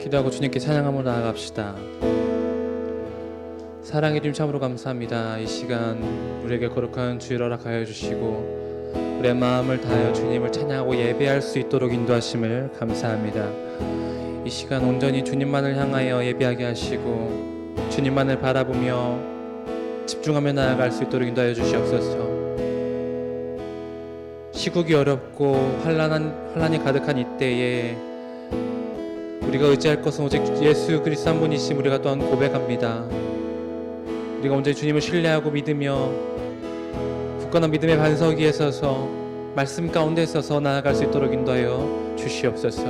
기도하고 주님께 찬양하며 나아갑시다. 사랑해 주님 참으로 감사합니다. 이 시간 우리에게 거룩한 주일 허락하여 주시고 우리의 마음을 다하여 주님을 찬양하고 예배할 수 있도록 인도하심을 감사합니다. 이 시간 온전히 주님만을 향하여 예배하게 하시고 주님만을 바라보며 집중하며 나아갈 수 있도록 인도하여 주시옵소서. 시국이 어렵고 환란이 가득한 이때에 우리가 의지할 것은 오직 예수 그리스도 한 분이심 우리가 또한 고백합니다. 우리가 온전히 주님을 신뢰하고 믿으며 굳건한 믿음의 반석 위에 서서 말씀 가운데 서서 나아갈 수 있도록 인도하여 주시옵소서.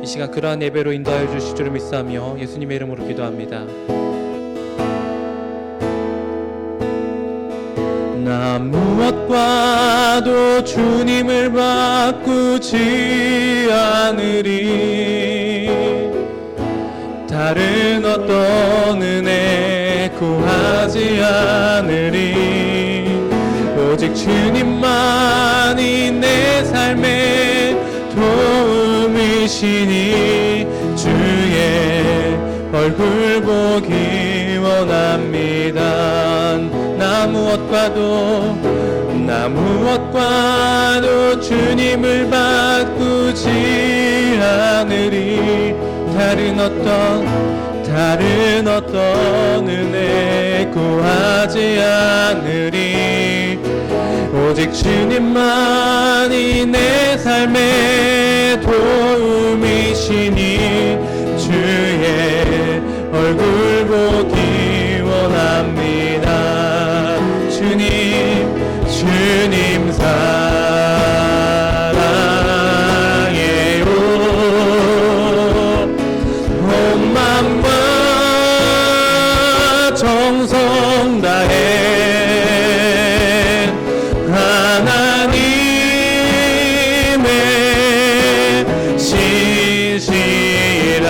이 시간 그러한 예배로 인도하여 주실 줄을 믿사며 예수님의 이름으로 기도합니다. 나 무엇과도 주님을 바꾸지 않으리. 다른 어떤 은혜 구하지 않으리. 오직 주님만이 내 삶의 도움이시니 주의 얼굴 보기 원합니다. 나 무엇과도 주님을 바꾸지 않으리. 다른 어떤 은혜 구하지 않으리. 오직 주님만이 내 삶의 도움이시니 주의 얼굴 보기 원합니다. 주님 사랑해요. 온 마음과 정성 다해 하나님의 신실한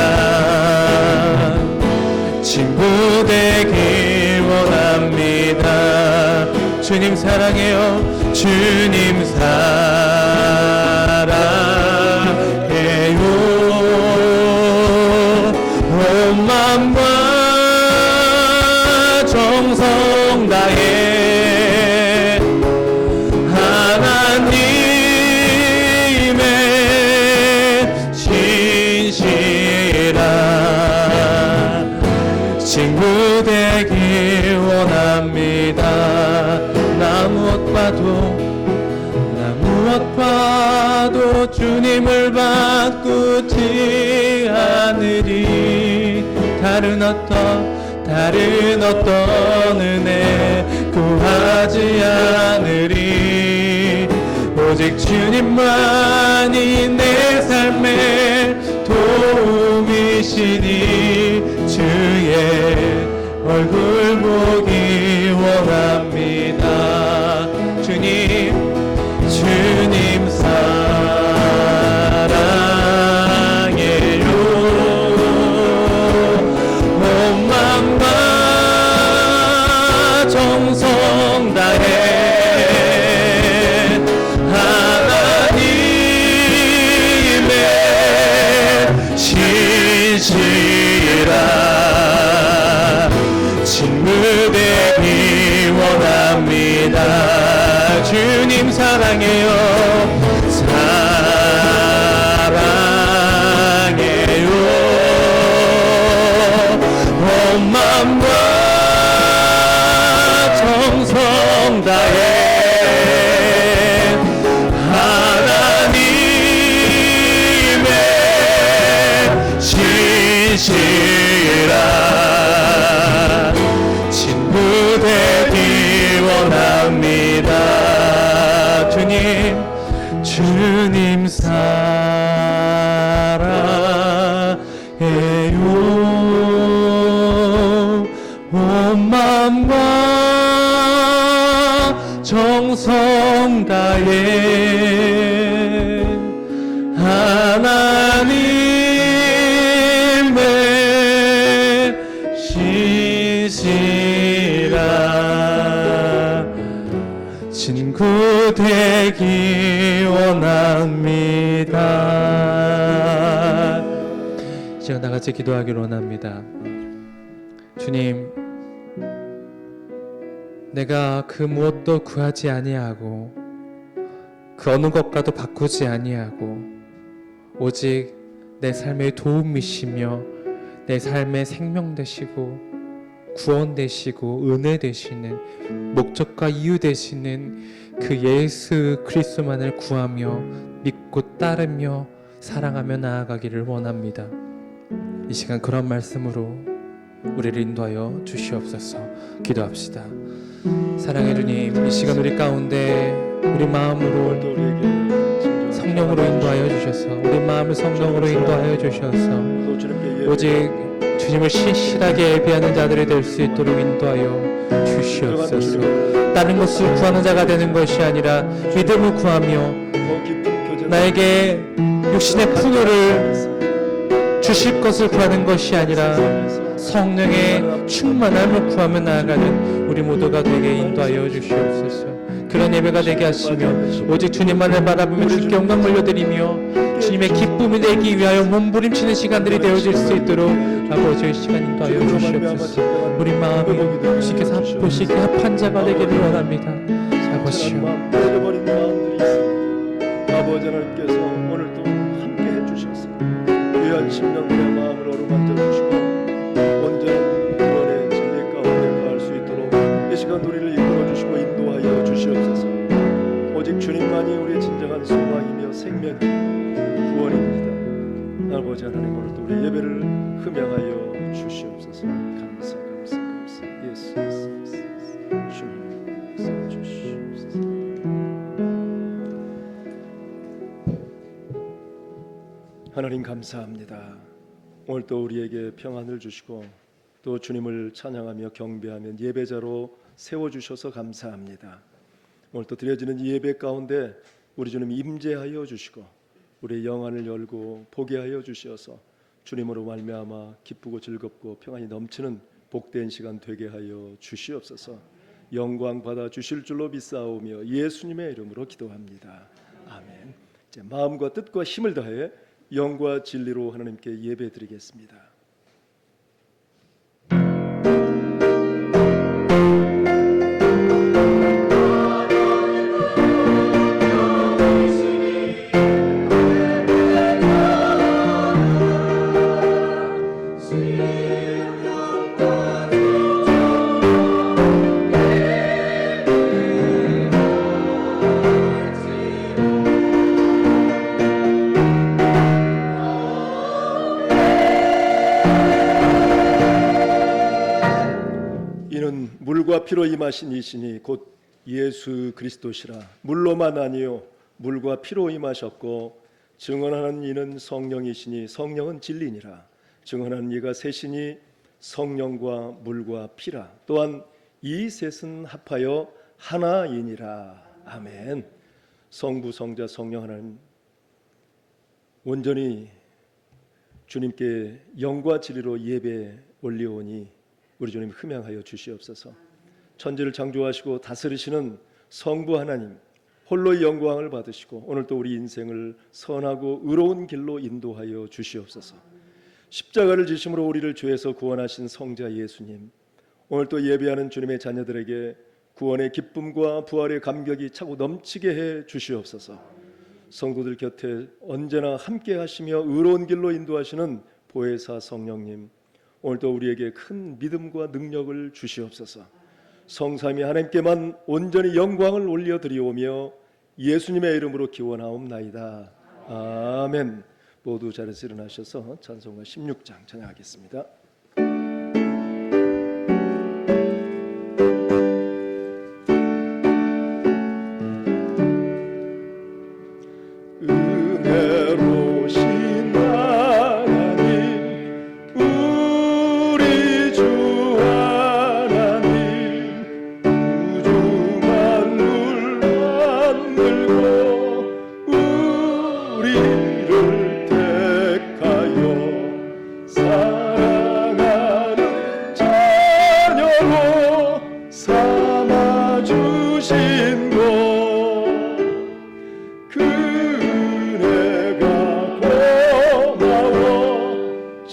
친구 되길 원합니다. 주님 사랑해요. 주님 사랑해요. 온 마음과 정성 다해 하나님의 신실한 친구 되길 원합니다. 나 무엇과도 주님을 바꾸지 않으리. 다른 어떤 은혜 구하지 않으리. 오직 주님만이 내 삶의 도움이시니 주의 얼굴 보기 원합니다. 주님 사랑해요. 온 마음과 정성 다해 하나님의 신실한 친구 되기 원합니다. 주님 사랑해요. 온 마음과 정성 다해 하나님의 신실한 친구 되기 원합니다. 주님 사랑해요. 온 마음과 정성 다해 하나님의 신실한 친구 되기 원합니다. 시간 다 같이 기도하기로 원합니다. 주님, 내가 그 무엇도 구하지 아니하고 그 어느 것과도 바꾸지 아니하고 오직 내 삶의 도움이시며 내 삶의 생명 되시고 구원 되시고 은혜 되시는 목적과 이유 되시는 그 예수 그리스도만을 구하며 믿고 따르며 사랑하며 나아가기를 원합니다. 이 시간 그런 말씀으로 우리를 인도하여 주시옵소서. 기도합시다. 사랑의 주님, 이 시간 우리 가운데 우리 마음으로 성령으로 인도하여 주셔서 우리 마음을 성령으로 인도하여 주셔서 오직 주님을 신실하게 예배하는 자들이 될 수 있도록 인도하여 주시옵소서. 다른 것을 구하는 자가 되는 것이 아니라 믿음을 구하며 나에게 육신의 풍요를 주실 것을 구하는 것이 아니라 성령의 충만함을 구하며 나아가는 우리 모두가 되게 인도하여 주시옵소서. 그런 예배가 되게 하시며 오직 주님만을 바라보며 주님께 영광 올려드리며 주님의 기쁨이 되기 위하여 몸부림치는 시간들이 되어질 수 있도록 아버지의 시간 인도하여 주시옵소서. 우리 마음이 주께서 보시기에 합한 자가 되기를 원합니다. 아버지요, 아버지 하나님께서 오늘도 함께 해주셔서 귀한 심령들의 마음을 어루만져 주시고 온전한 구원의 진리 가운데 거할 수 있도록 이 시간 우리를 이끌어 주시고 인도하여 주시옵소서. 오직 주님만이 우리의 진정한 소망이며 생명이며 구원입니다. 아버지 하나님, 오늘도 우리 예배를 흠양하여 주시옵소서. 감사 예수 주님 주시옵소서. 하나님 감사합니다. 오늘 또 우리에게 평안을 주시고 또 주님을 찬양하며 경배하며 예배자로 세워주셔서 감사합니다. 오늘 또 드려지는 이 예배 가운데 우리 주님 임재하여 주시고 우리의 영안을 열고 보게 하여 주셔서 주님으로 말미암아 기쁘고 즐겁고 평안이 넘치는 복된 시간 되게 하여 주시옵소서. 영광 받아 주실 줄로 믿사오며 예수님의 이름으로 기도합니다. 아멘. 이제 마음과 뜻과 힘을 다해 영과 진리로 하나님께 예배드리겠습니다. 물과 피로 임하신 이신이 곧 예수 그리스도시라. 물로만 아니요 물과 피로 임하셨고 증언하는 이는 성령이시니 성령은 진리니라. 증언하는 이가 셋이니 성령과 물과 피라. 또한 이 셋은 합하여 하나이니라. 아멘. 성부 성자 성령 하나님 온전히 주님께 영과 진리로 예배 올리오니 우리 주님 흠양하여 주시옵소서. 천지를 창조하시고 다스리시는 성부 하나님 홀로 영광을 받으시고 오늘 또 우리 인생을 선하고 의로운 길로 인도하여 주시옵소서. 십자가를 지심으로 우리를 죄에서 구원하신 성자 예수님, 오늘 또 예배하는 주님의 자녀들에게 구원의 기쁨과 부활의 감격이 차고 넘치게 해 주시옵소서. 성도들 곁에 언제나 함께 하시며 의로운 길로 인도하시는 보혜사 성령님, 오늘도 우리에게 큰 믿음과 능력을 주시옵소서. 성삼위 하나님께만 온전히 영광을 올려드리오며 예수님의 이름으로 기원하옵나이다. 아멘. 모두 자리에서 일어나셔서 찬송가 16장 찬양하겠습니다. 그 은혜가 고마워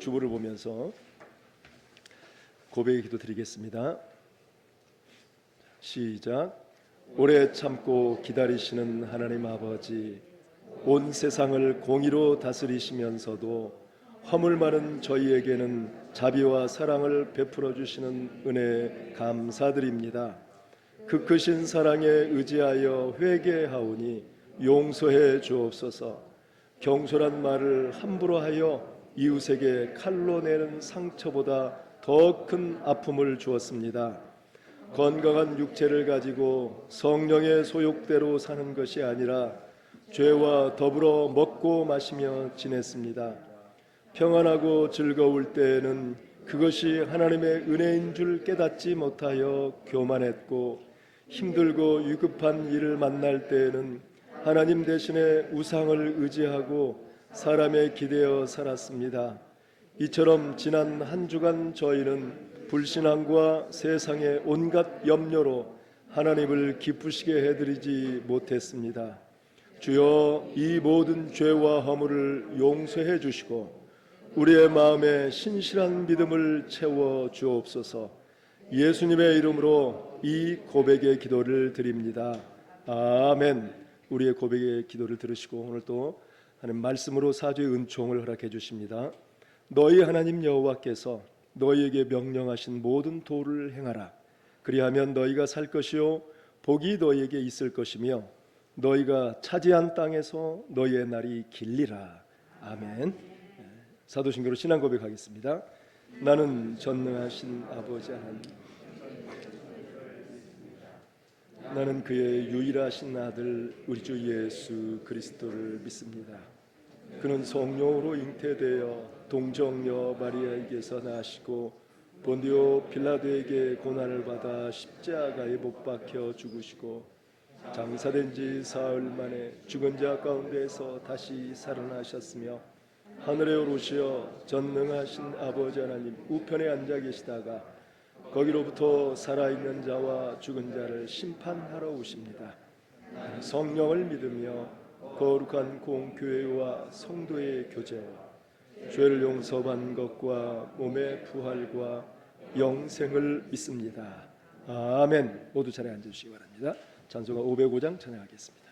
주보를 보면서 고백의 기도 드리겠습니다. 시작. 오래 참고 기다리시는 하나님 아버지, 온 세상을 공의로 다스리시면서도 허물 많은 저희에게는 자비와 사랑을 베풀어 주시는 은혜에 감사드립니다. 그 크신 사랑에 의지하여 회개하오니 용서해 주옵소서. 경솔한 말을 함부로 하여 이웃에게 칼로 내는 상처보다 더 큰 아픔을 주었습니다. 건강한 육체를 가지고 성령의 소욕대로 사는 것이 아니라 죄와 더불어 먹고 마시며 지냈습니다. 평안하고 즐거울 때에는 그것이 하나님의 은혜인 줄 깨닫지 못하여 교만했고, 힘들고 위급한 일을 만날 때에는 하나님 대신에 우상을 의지하고 사람에 기대어 살았습니다. 이처럼 지난 한 주간 저희는 불신앙과 세상의 온갖 염려로 하나님을 기쁘시게 해드리지 못했습니다. 주여, 이 모든 죄와 허물을 용서해 주시고 우리의 마음에 신실한 믿음을 채워 주옵소서. 예수님의 이름으로 이 고백의 기도를 드립니다. 아멘. 우리의 고백의 기도를 들으시고 오늘 또 하나님 말씀으로 사죄의 은총을 허락해 주십니다. 너희 하나님 여호와께서 너희에게 명령하신 모든 도를 행하라. 그리하면 너희가 살 것이요 복이 너희에게 있을 것이며 너희가 차지한 땅에서 너희의 날이 길리라. 아멘. 사도신경으로 신앙 고백하겠습니다. 나는 전능하신 아버지 하나님, 나는 그의 유일하신 아들 우리 주 예수 그리스도를 믿습니다. 그는 성령으로 잉태되어 동정녀 마리아에게서 나시고 본디오 빌라도에게 고난을 받아 십자가에 못 박혀 죽으시고 장사된 지 사흘 만에 죽은 자 가운데서 다시 살아나셨으며 하늘에 오르시어 전능하신 아버지 하나님 우편에 앉아 계시다가 거기로부터 살아있는 자와 죽은 자를 심판하러 오십니다. 성령을 믿으며 거룩한 공교회와 성도의 교제, 죄를 용서받는 것과 몸의 부활과 영생을 믿습니다. 아멘. 모두 자리에 앉으시기 바랍니다. 찬송가 505장 찬양하겠습니다.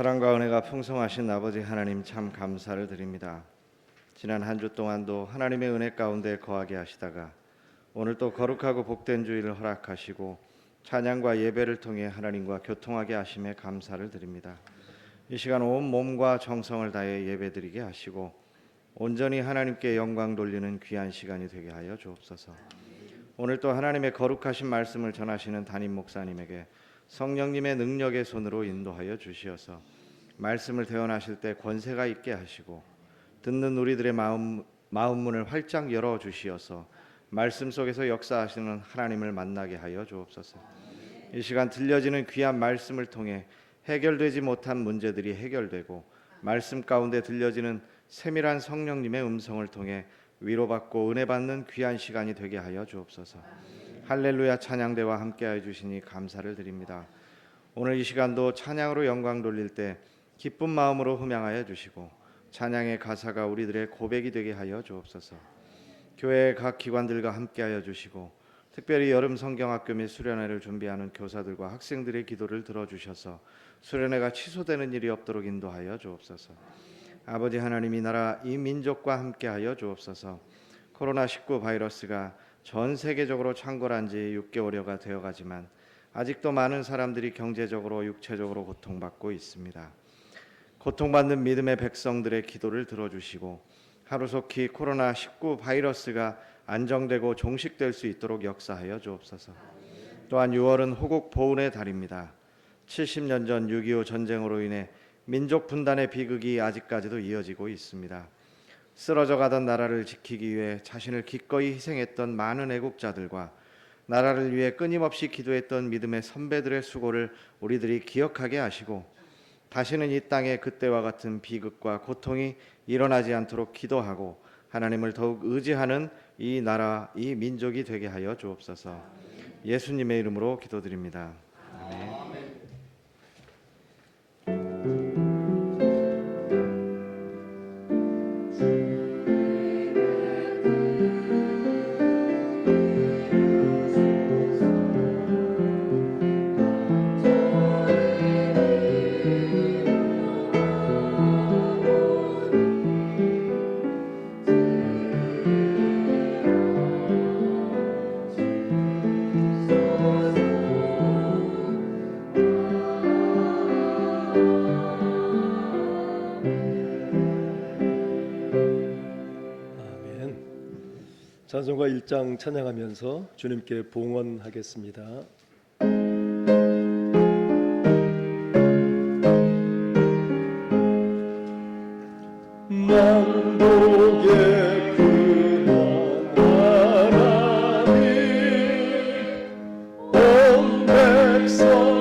사랑과 은혜가 풍성하신 아버지 하나님 참 감사를 드립니다. 지난 한 주 동안도 하나님의 은혜 가운데 거하게 하시다가 오늘 또 거룩하고 복된 주일을 허락하시고 찬양과 예배를 통해 하나님과 교통하게 하심에 감사를 드립니다. 이 시간 온 몸과 정성을 다해 예배드리게 하시고 온전히 하나님께 영광 돌리는 귀한 시간이 되게 하여 주옵소서. 오늘 또 하나님의 거룩하신 말씀을 전하시는 담임 목사님에게 성령님의 능력의 손으로 인도하여 주시어서 말씀을 대언하실 때 권세가 있게 하시고 듣는 우리들의 마음 문을 활짝 열어 주시어서 말씀 속에서 역사하시는 하나님을 만나게 하여 주옵소서. 이 시간 들려지는 귀한 말씀을 통해 해결되지 못한 문제들이 해결되고 말씀 가운데 들려지는 세밀한 성령님의 음성을 통해 위로받고 은혜받는 귀한 시간이 되게 하여 주옵소서. 할렐루야 찬양대와 함께하여 주시니 감사를 드립니다. 오늘 이 시간도 찬양으로 영광 돌릴 때 기쁜 마음으로 흠양하여 주시고 찬양의 가사가 우리들의 고백이 되게 하여 주옵소서. 교회 각 기관들과 함께하여 주시고 특별히 여름 성경학교 및 수련회를 준비하는 교사들과 학생들의 기도를 들어주셔서 수련회가 취소되는 일이 없도록 인도하여 주옵소서. 아버지 하나님, 이 나라 이 민족과 함께하여 주옵소서. 코로나19 바이러스가 전 세계적으로 창궐한 지 6개월여가 되어가지만 아직도 많은 사람들이 경제적으로 육체적으로 고통받고 있습니다. 고통받는 믿음의 백성들의 기도를 들어주시고 하루속히 코로나19 바이러스가 안정되고 종식될 수 있도록 역사하여 주옵소서. 또한 6월은 호국 보훈의 달입니다. 70년 전 6.25 전쟁으로 인해 민족 분단의 비극이 아직까지도 이어지고 있습니다. 쓰러져 가던 나라를 지키기 위해 자신을 기꺼이 희생했던 많은 애국자들과 나라를 위해 끊임없이 기도했던 믿음의 선배들의 수고를 우리들이 기억하게 하시고 다시는 이 땅에 그때와 같은 비극과 고통이 일어나지 않도록 기도하고 하나님을 더욱 의지하는 이 나라, 이 민족이 되게 하여 주옵소서. 예수님의 이름으로 기도드립니다. 아멘. 찬송가 1장 찬양하면서 주님께 봉헌하겠습니다. 만복의 근원 하나님 온 백성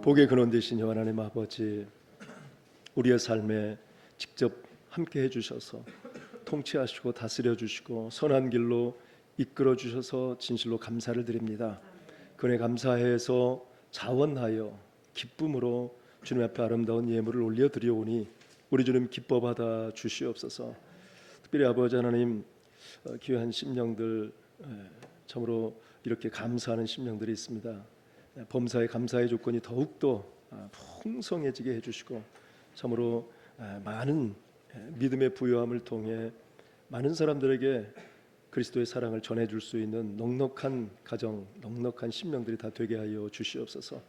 복의 근원 되신 하나님 아버지, 우리의 삶에 직접 함께 해주셔서 통치하시고 다스려 주시고 선한 길로 이끌어 주셔서 진실로 감사를 드립니다. 그에 감사해서 자원하여 기쁨으로 주님 앞에 아름다운 예물을 올려드리오니 우리 주님 기뻐 받아 주시옵소서. 특별히 아버지 하나님, 귀한 심령들, 참으로 이렇게 감사하는 심령들이 있습니다. 범사의 감사의 조건이 더욱더 풍성해지게 해주시고 참으로 많은 믿음의 부요함을 통해 많은 사람들에게 그리스도의 사랑을 전해줄 수 있는 넉넉한 가정, 넉넉한 심령들이 다 되게 하여 주시옵소서.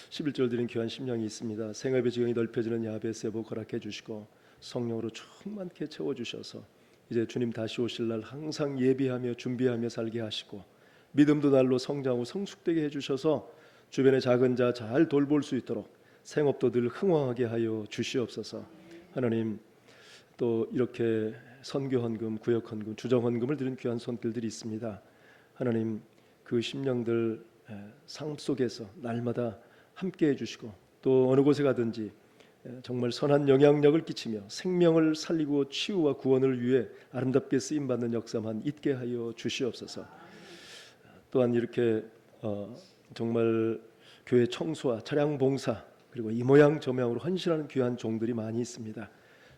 11절 드린 귀한 심령이 있습니다. 생업의 지경이 넓혀지는 야베스의 복 허락해 주시고 성령으로 충만케 채워주셔서 이제 주님 다시 오실 날 항상 예비하며 준비하며 살게 하시고 믿음도 날로 성장하고 성숙되게 해주셔서 주변의 작은 자 잘 돌볼 수 있도록 생업도 늘 흥왕하게 하여 주시옵소서. 하나님, 또 이렇게 선교헌금, 구역헌금, 주정헌금을 드린 귀한 손길들이 있습니다. 하나님, 그 심령들 삶 속에서 날마다 함께 해주시고 또 어느 곳에 가든지 정말 선한 영향력을 끼치며 생명을 살리고 치유와 구원을 위해 아름답게 쓰임 받는 역사만 있게 하여 주시옵소서. 또한 이렇게 정말 교회 청소와 차량 봉사 그리고 이 모양 저 모양으로 헌신하는 귀한 종들이 많이 있습니다.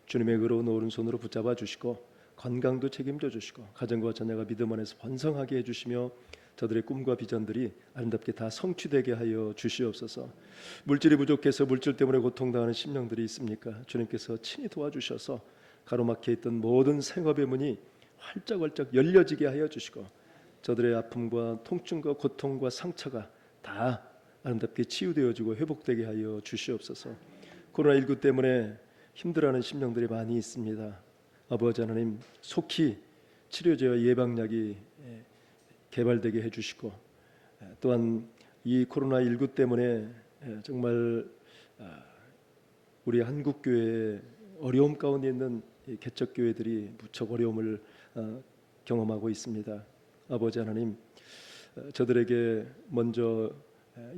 주님의 의로운 오른손으로 붙잡아 주시고 건강도 책임져 주시고 가정과 자녀가 믿음 안에서 번성하게 해주시며 저들의 꿈과 비전들이 아름답게 다 성취되게 하여 주시옵소서. 물질이 부족해서 물질 때문에 고통당하는 심령들이 있습니까? 주님께서 친히 도와주셔서 가로막혀 있던 모든 생업의 문이 활짝활짝 열려지게 하여 주시고 저들의 아픔과 통증과 고통과 상처가 다 아름답게 치유되어지고 회복되게 하여 주시옵소서. 코로나19 때문에 힘들어하는 심령들이 많이 있습니다. 아버지 하나님 속히 치료제와 예방약이 개발되게 해주시고 또한 이 코로나19 때문에 정말 우리 한국교회의 어려움 가운데 있는 개척교회들이 무척 어려움을 경험하고 있습니다. 아버지 하나님 저들에게 먼저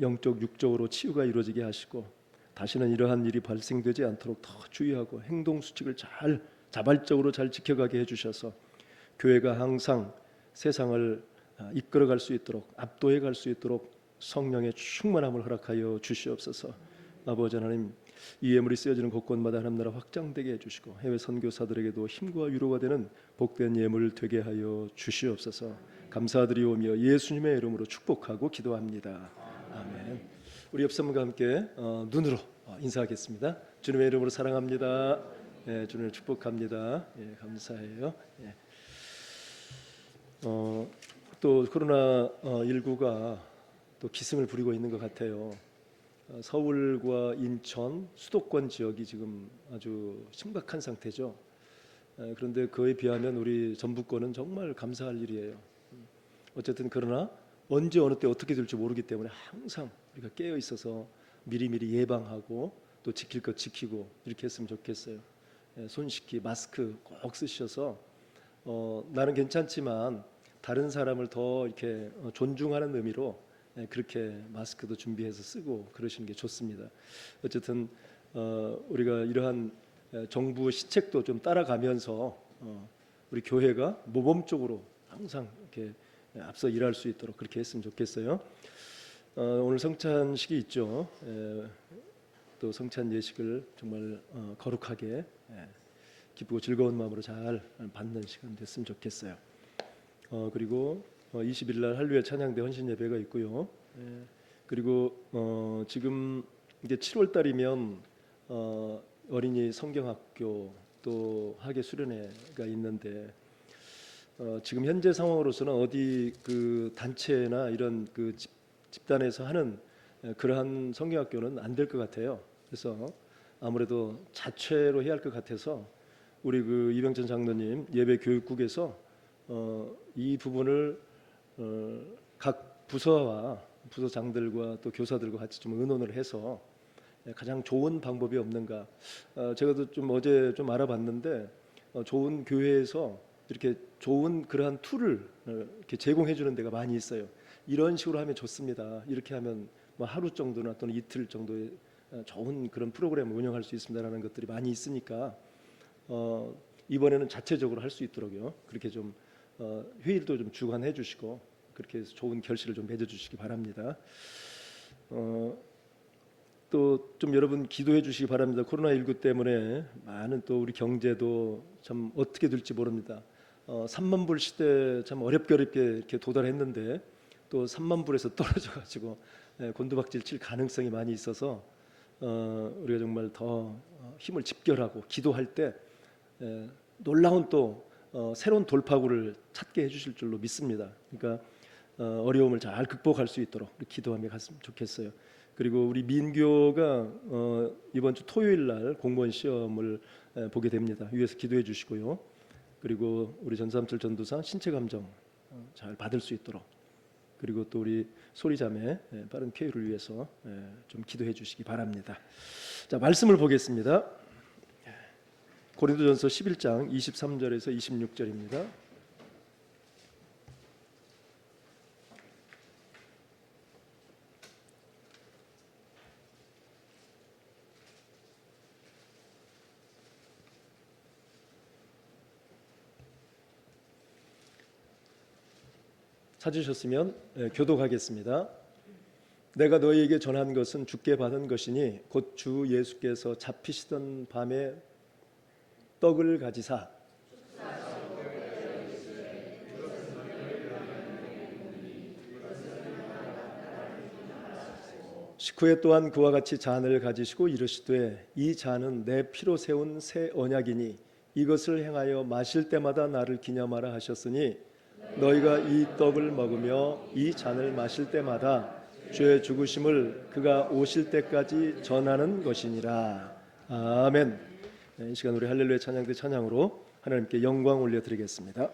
영적 육적으로 치유가 이루어지게 하시고 다시는 이러한 일이 발생되지 않도록 더 주의하고 행동 수칙을 잘 자발적으로 잘 지켜가게 해주셔서 교회가 항상 세상을 이끌어갈 수 있도록 압도해 갈 수 있도록 성령의 충만함을 허락하여 주시옵소서. 아버지 하나님 이 예물이 쓰여지는 곳곳마다 하나님 나라 확장되게 해주시고 해외 선교사들에게도 힘과 위로가 되는 복된 예물 되게 하여 주시옵소서. 감사드리오며 예수님의 이름으로 축복하고 기도합니다. 아멘. 우리 옆 사람과 함께 눈으로 인사하겠습니다. 주님의 이름으로 사랑합니다. 주님을 축복합니다. 감사해요. 또 코로나19가 또 기승을 부리고 있는 것 같아요. 서울과 인천, 수도권 지역이 지금 아주 심각한 상태죠. 그런데 그에 비하면 우리 전북권은 정말 감사할 일이에요. 어쨌든 그러나 언제 어느 때 어떻게 될지 모르기 때문에 항상 우리가 깨어 있어서 미리미리 예방하고 또 지킬 것 지키고 이렇게 했으면 좋겠어요. 손 씻기, 마스크 꼭 쓰셔서 나는 괜찮지만 다른 사람을 더 이렇게 존중하는 의미로 그렇게 마스크도 준비해서 쓰고 그러시는 게 좋습니다. 어쨌든 우리가 이러한 정부 시책도 좀 따라가면서 우리 교회가 모범적으로 항상 이렇게 앞서 일할 수 있도록 그렇게 했으면 좋겠어요. 오늘 성찬식이 있죠. 또 성찬 예식을 정말 거룩하게 기쁘고 즐거운 마음으로 잘 받는 시간 됐으면 좋겠어요. 그리고 20일 날 할루야 찬양대 헌신 예배가 있고요. 그리고 지금 이제 7월 달이면 어린이 성경학교 또 학예 수련회가 있는데 지금 현재 상황으로서는 어디 그 단체나 이런 그 집단에서 하는 그러한 성경학교는 안 될 것 같아요. 그래서 아무래도 자체로 해야 할 것 같아서 우리 그 이병천 장로님 예배 교육국에서 이 부분을 각 부서와 부서장들과 또 교사들과 같이 좀 의논을 해서 가장 좋은 방법이 없는가. 제가 좀 어제 좀 알아봤는데 좋은 교회에서 이렇게 좋은 그러한 툴을 이렇게 제공해 주는 데가 많이 있어요. 이런 식으로 하면 좋습니다. 이렇게 하면 뭐 하루 정도나 또는 이틀 정도의 좋은 그런 프로그램을 운영할 수 있습니다라는 것들이 많이 있으니까 이번에는 자체적으로 할 수 있도록요. 그렇게 좀 회의도 좀 주관해 주시고 그렇게 해서 좋은 결실을 좀 맺어 주시기 바랍니다. 또 좀 여러분 기도해 주시기 바랍니다. 코로나19 때문에 많은 또 우리 경제도 참 어떻게 될지 모릅니다. 3만 불 시대 참 어렵게 이렇게 도달했는데 또 3만 불에서 떨어져 가지고 곤두박질 칠 가능성이 많이 있어서 우리가 정말 더 힘을 집결하고 기도할 때 놀라운 또 새로운 돌파구를 찾게 해주실 줄로 믿습니다. 그러니까 어려움을 잘 극복할 수 있도록 기도하며 갔으면 좋겠어요. 그리고 우리 민교가 이번 주 토요일 날 공무원 시험을 보게 됩니다. 위에서 기도해 주시고요. 그리고 우리 전삼철 전도사 신체 감정 잘 받을 수 있도록 그리고 또 우리 소리자매 빠른 쾌유를 위해서 좀 기도해 주시기 바랍니다. 자, 말씀을 보겠습니다. 고린도전서 11장 23절에서 26절입니다. 찾으셨으면 교독하겠습니다. 내가 너희에게 전한 것은 주께 받은 것이니 곧 주 예수께서 잡히시던 밤에 떡을 가지사 식후에 또한 그와 같이 잔을 가지시고 이르시되 이 잔은 내 피로 세운 새 언약이니 이것을 행하여 마실 때마다 나를 기념하라 하셨으니 너희가 이 떡을 먹으며 이 잔을 마실 때마다 주의 죽으심을 그가 오실 때까지 전하는 것이니라. 아멘. 이 시간 우리 할렐루야 찬양대 찬양으로 하나님께 영광 올려드리겠습니다.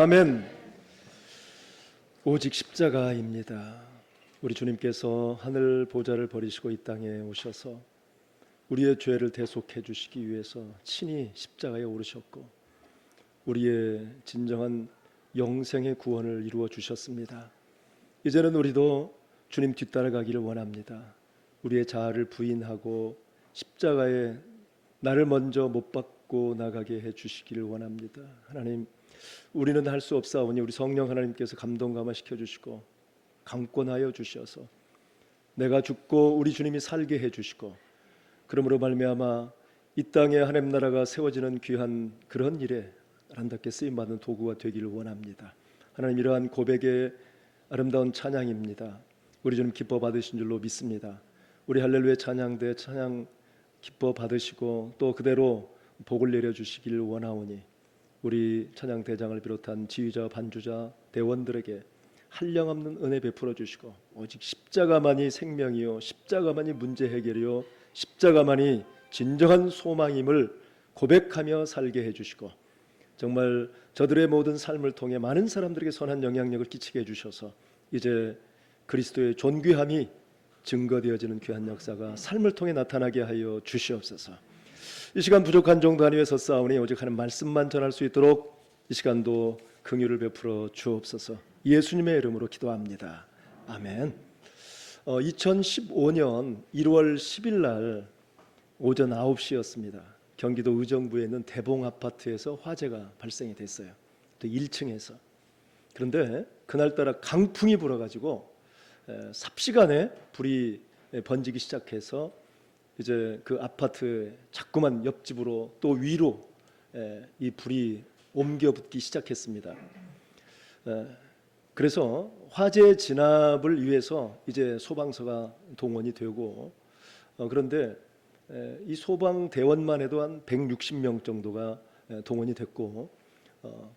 아멘. 오직 십자가입니다. 우리 주님께서 하늘 보좌를 버리시고 이 땅에 오셔서 우리의 죄를 대속해 주시기 위해서 친히 십자가에 오르셨고 우리의 진정한 영생의 구원을 이루어 주셨습니다. 이제는 우리도 주님 뒤따라가기를 원합니다. 우리의 자아를 부인하고 십자가에 나를 먼저 못 박고 나가게 해주시기를 원합니다. 하나님, 우리는 할 수 없사오니 우리 성령 하나님께서 감동 감화시켜 주시고 강권하여 주셔서 내가 죽고 우리 주님이 살게 해주시고, 그러므로 말미암아 이 땅에 하나님 나라가 세워지는 귀한 그런 일에 아름답게 쓰임받는 도구가 되기를 원합니다. 하나님, 이러한 고백의 아름다운 찬양입니다. 우리 주님 기뻐 받으신 줄로 믿습니다. 우리 할렐루야 찬양대 찬양 기뻐 받으시고 또 그대로 복을 내려주시기를 원하오니 우리 찬양대장을 비롯한 지휘자, 반주자, 대원들에게 한량없는 은혜 베풀어 주시고, 오직 십자가만이 생명이요 십자가만이 문제 해결이요 십자가만이 진정한 소망임을 고백하며 살게 해주시고, 정말 저들의 모든 삶을 통해 많은 사람들에게 선한 영향력을 끼치게 해주셔서 이제 그리스도의 존귀함이 증거되어지는 귀한 역사가 삶을 통해 나타나게 하여 주시옵소서. 이 시간 부족한 정도 아니에 섰사오니 오직 하는 말씀만 전할 수 있도록 이 시간도 긍휼을 베풀어 주옵소서. 예수님의 이름으로 기도합니다. 아멘. 2015년 1월 10일 날 오전 9시였습니다. 경기도 의정부에 있는 대봉 아파트에서 화재가 발생이 됐어요. 또 1층에서. 그런데 그날따라 강풍이 불어가지고 삽시간에 불이 번지기 시작해서 이제 그 아파트에 자꾸만 옆집으로 또 위로 이 불이 옮겨 붙기 시작했습니다. 그래서 화재 진압을 위해서 이제 소방서가 동원이 되고, 그런데 이 소방 대원만 해도 한 160명 정도가 동원이 됐고,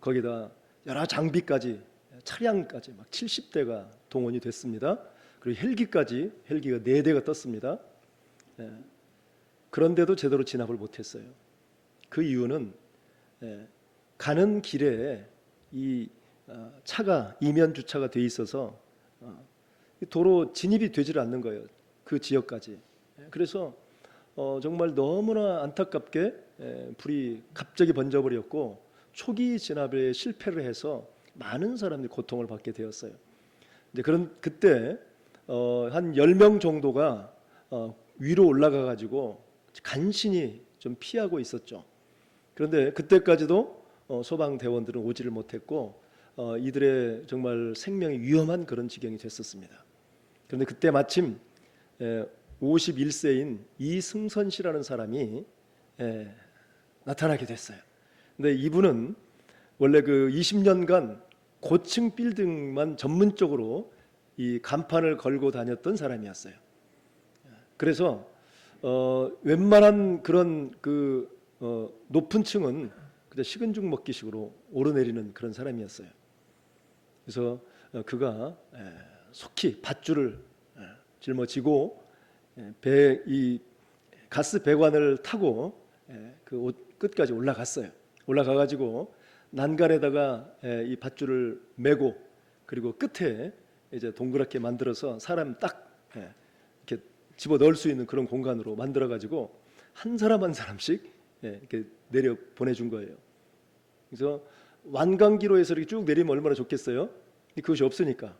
거기다 여러 장비까지, 차량까지 막 70대가 동원이 됐습니다. 그리고 헬기가 4대가 떴습니다. 그런데도 제대로 진압을 못했어요. 그 이유는 가는 길에 이 차가 이면 주차가 돼 있어서 도로 진입이 되질 않는 거예요. 그 지역까지. 그래서 정말 너무나 안타깝게 불이 갑자기 번져버렸고, 초기 진압에 실패를 해서 많은 사람들이 고통을 받게 되었어요. 이제 그때 한 10명 정도가 위로 올라가 가지고 간신히 좀 피하고 있었죠. 그런데 그때까지도 소방대원들은 오지를 못했고, 이들의 정말 생명이 위험한 그런 지경이 됐었습니다. 그런데 그때 마침 51세인 이승선 씨라는 사람이 나타나게 됐어요. 근데 이분은 원래 그 20년간 고층 빌딩만 전문적으로 이 간판을 걸고 다녔던 사람이었어요. 그래서 웬만한 그런 높은 층은 그냥 식은 죽 먹기식으로 오르내리는 그런 사람이었어요. 그래서 그가 속히 밧줄을 짊어지고 이 가스 배관을 타고 그 옷 끝까지 올라갔어요. 올라가가지고 난간에다가 이 밧줄을 메고, 그리고 끝에 이제 동그랗게 만들어서 사람 딱 이렇게 집어 넣을 수 있는 그런 공간으로 만들어가지고 한 사람 한 사람씩 이렇게 내려 보내준 거예요. 그래서 완강기로에서 이렇게 쭉 내리면 얼마나 좋겠어요? 그것이 없으니까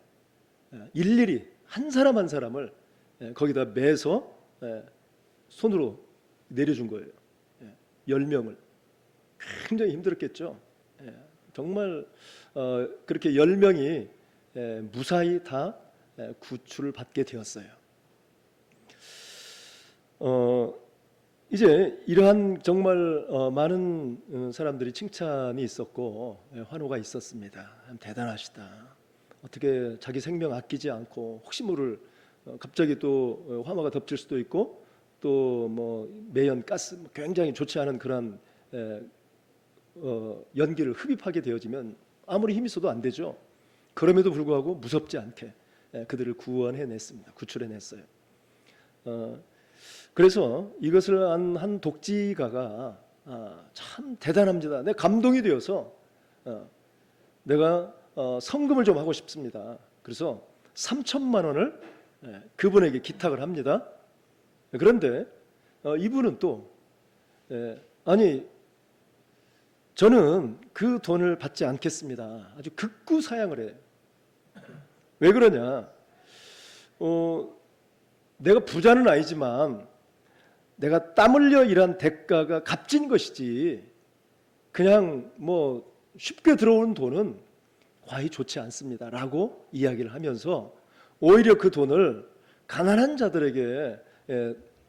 일일이 한 사람 한 사람을 거기다 매서 손으로 내려준 거예요. 10명을. 굉장히 힘들었겠죠. 정말 그렇게 10명이 무사히 다 구출을 받게 되었어요. 이제 이러한 정말 많은 사람들이 칭찬이 있었고 환호가 있었습니다. 대단하시다. 어떻게 자기 생명 아끼지 않고 혹시 모를 갑자기 또 화마가 덮칠 수도 있고 또 뭐 매연 가스 굉장히 좋지 않은 그런 연기를 흡입하게 되어지면 아무리 힘이 있어도 안 되죠. 그럼에도 불구하고 무섭지 않게 그들을 구원해냈습니다. 구출해냈어요. 그래서 이것을 한 독지가가 참 대단합니다. 내가 감동이 되어서 내가 성금을 좀 하고 싶습니다. 그래서 3천만 원을 그분에게 기탁을 합니다. 그런데 이분은 또 아니 저는 그 돈을 받지 않겠습니다. 아주 극구 사양을 해요. 왜 그러냐? 내가 부자는 아니지만 내가 땀 흘려 일한 대가가 값진 것이지 그냥 뭐 쉽게 들어오는 돈은 과히 좋지 않습니다 라고 이야기를 하면서 오히려 그 돈을 가난한 자들에게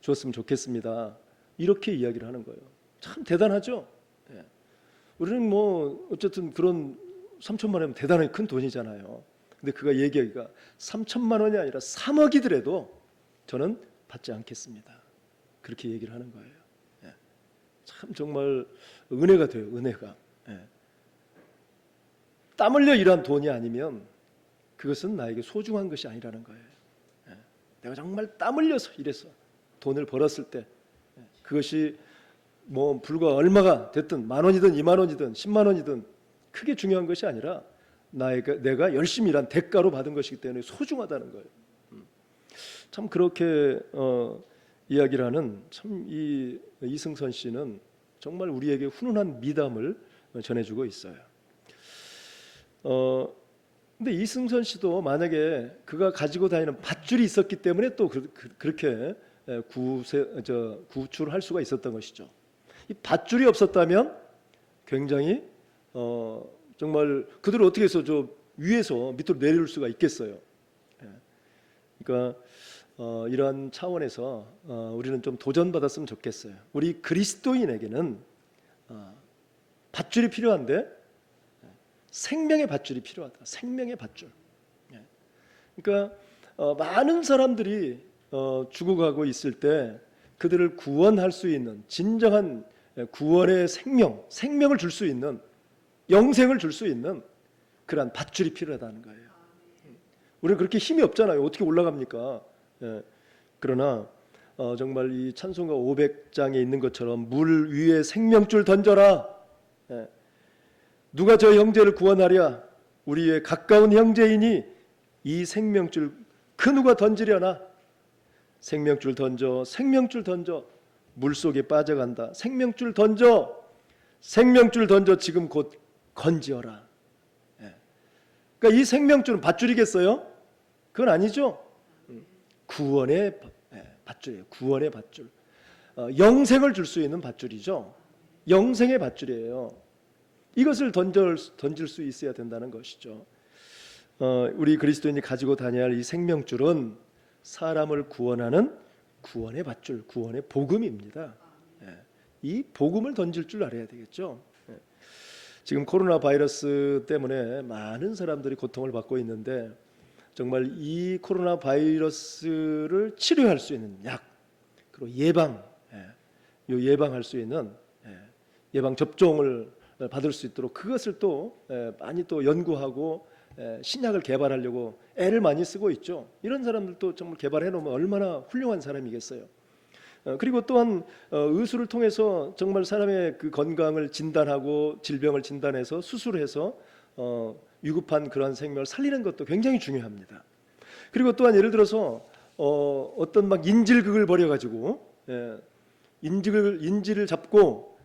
줬으면 좋겠습니다 이렇게 이야기를 하는 거예요. 참 대단하죠. 예. 우리는 뭐 어쨌든 그런 3천만 원이면 대단히 큰 돈이잖아요. 근데 그가 얘기하기가 3천만 원이 아니라 3억이더라도 저는 받지 않겠습니다. 그렇게 얘기를 하는 거예요. 예. 참 정말 은혜가 돼요. 은혜가. 예. 땀 흘려 일한 돈이 아니면 그것은 나에게 소중한 것이 아니라는 거예요. 예. 내가 정말 땀 흘려서 일해서 돈을 벌었을 때 그것이 뭐 불과 얼마가 됐든 10,000원이든 20,000원이든 100,000원이든 크게 중요한 것이 아니라 내가 열심히 일한 대가로 받은 것이기 때문에 소중하다는 거예요. 참 그렇게 이야기를 하는 참 이 이승선 씨는 정말 우리에게 훈훈한 미담을 전해주고 있어요. 근데 이승선 씨도 만약에 그가 가지고 다니는 밧줄이 있었기 때문에 또 그렇게 구출할 수가 있었던 것이죠. 이 밧줄이 없었다면 굉장히 정말 그들을 어떻게 해서 저 위에서 밑으로 내릴 수가 있겠어요. 그러니까 이러한 차원에서 우리는 좀 도전받았으면 좋겠어요. 우리 그리스도인에게는 밧줄이 필요한데 생명의 밧줄이 필요하다. 생명의 밧줄. 그러니까 많은 사람들이 죽어가고 있을 때 그들을 구원할 수 있는 진정한 구원의 생명을 줄 수 있는 영생을 줄 수 있는 그러한 밧줄이 필요하다는 거예요. 우리는 그렇게 힘이 없잖아요. 어떻게 올라갑니까? 그러나 정말 이 찬송가 500장에 있는 것처럼 물 위에 생명줄 던져라. 누가 저 형제를 구원하랴? 우리의 가까운 형제이니 이 생명줄 그 누가 던지려나? 생명줄 던져, 생명줄 던져. 물속에 빠져간다. 생명줄 던져, 생명줄 던져. 지금 곧 건지어라. 그러니까 이 생명줄은 밧줄이겠어요? 그건 아니죠. 구원의 밧줄이에요. 구원의 밧줄. 영생을 줄 수 있는 밧줄이죠. 영생의 밧줄이에요. 이것을 던질 수 있어야 된다는 것이죠. 우리 그리스도인이 가지고 다녀야 할 이 생명줄은 사람을 구원하는 구원의 밧줄, 구원의 복음입니다. 이 복음을 던질 줄 알아야 되겠죠. 지금 코로나 바이러스 때문에 많은 사람들이 고통을 받고 있는데 정말 이 코로나 바이러스를 치료할 수 있는 약, 그리고 예방할 수 있는 예방 접종을 받을 수 있도록 그것을 또 많이 또 연구하고 신약을 개발하려고 애를 많이 쓰고 있죠. 이런 사람들도 정말 개발해 놓으면 얼마나 훌륭한 사람이겠어요. 그리고 또한 의술을 통해서 정말 사람의 그 건강을 진단하고 질병을 진단해서 수술해서 위급한 그러한 생명을 살리는 것도 굉장히 중요합니다. 그리고 또한 예를 들어서 어떤 막 인질극을 벌여가지고 인질을 잡고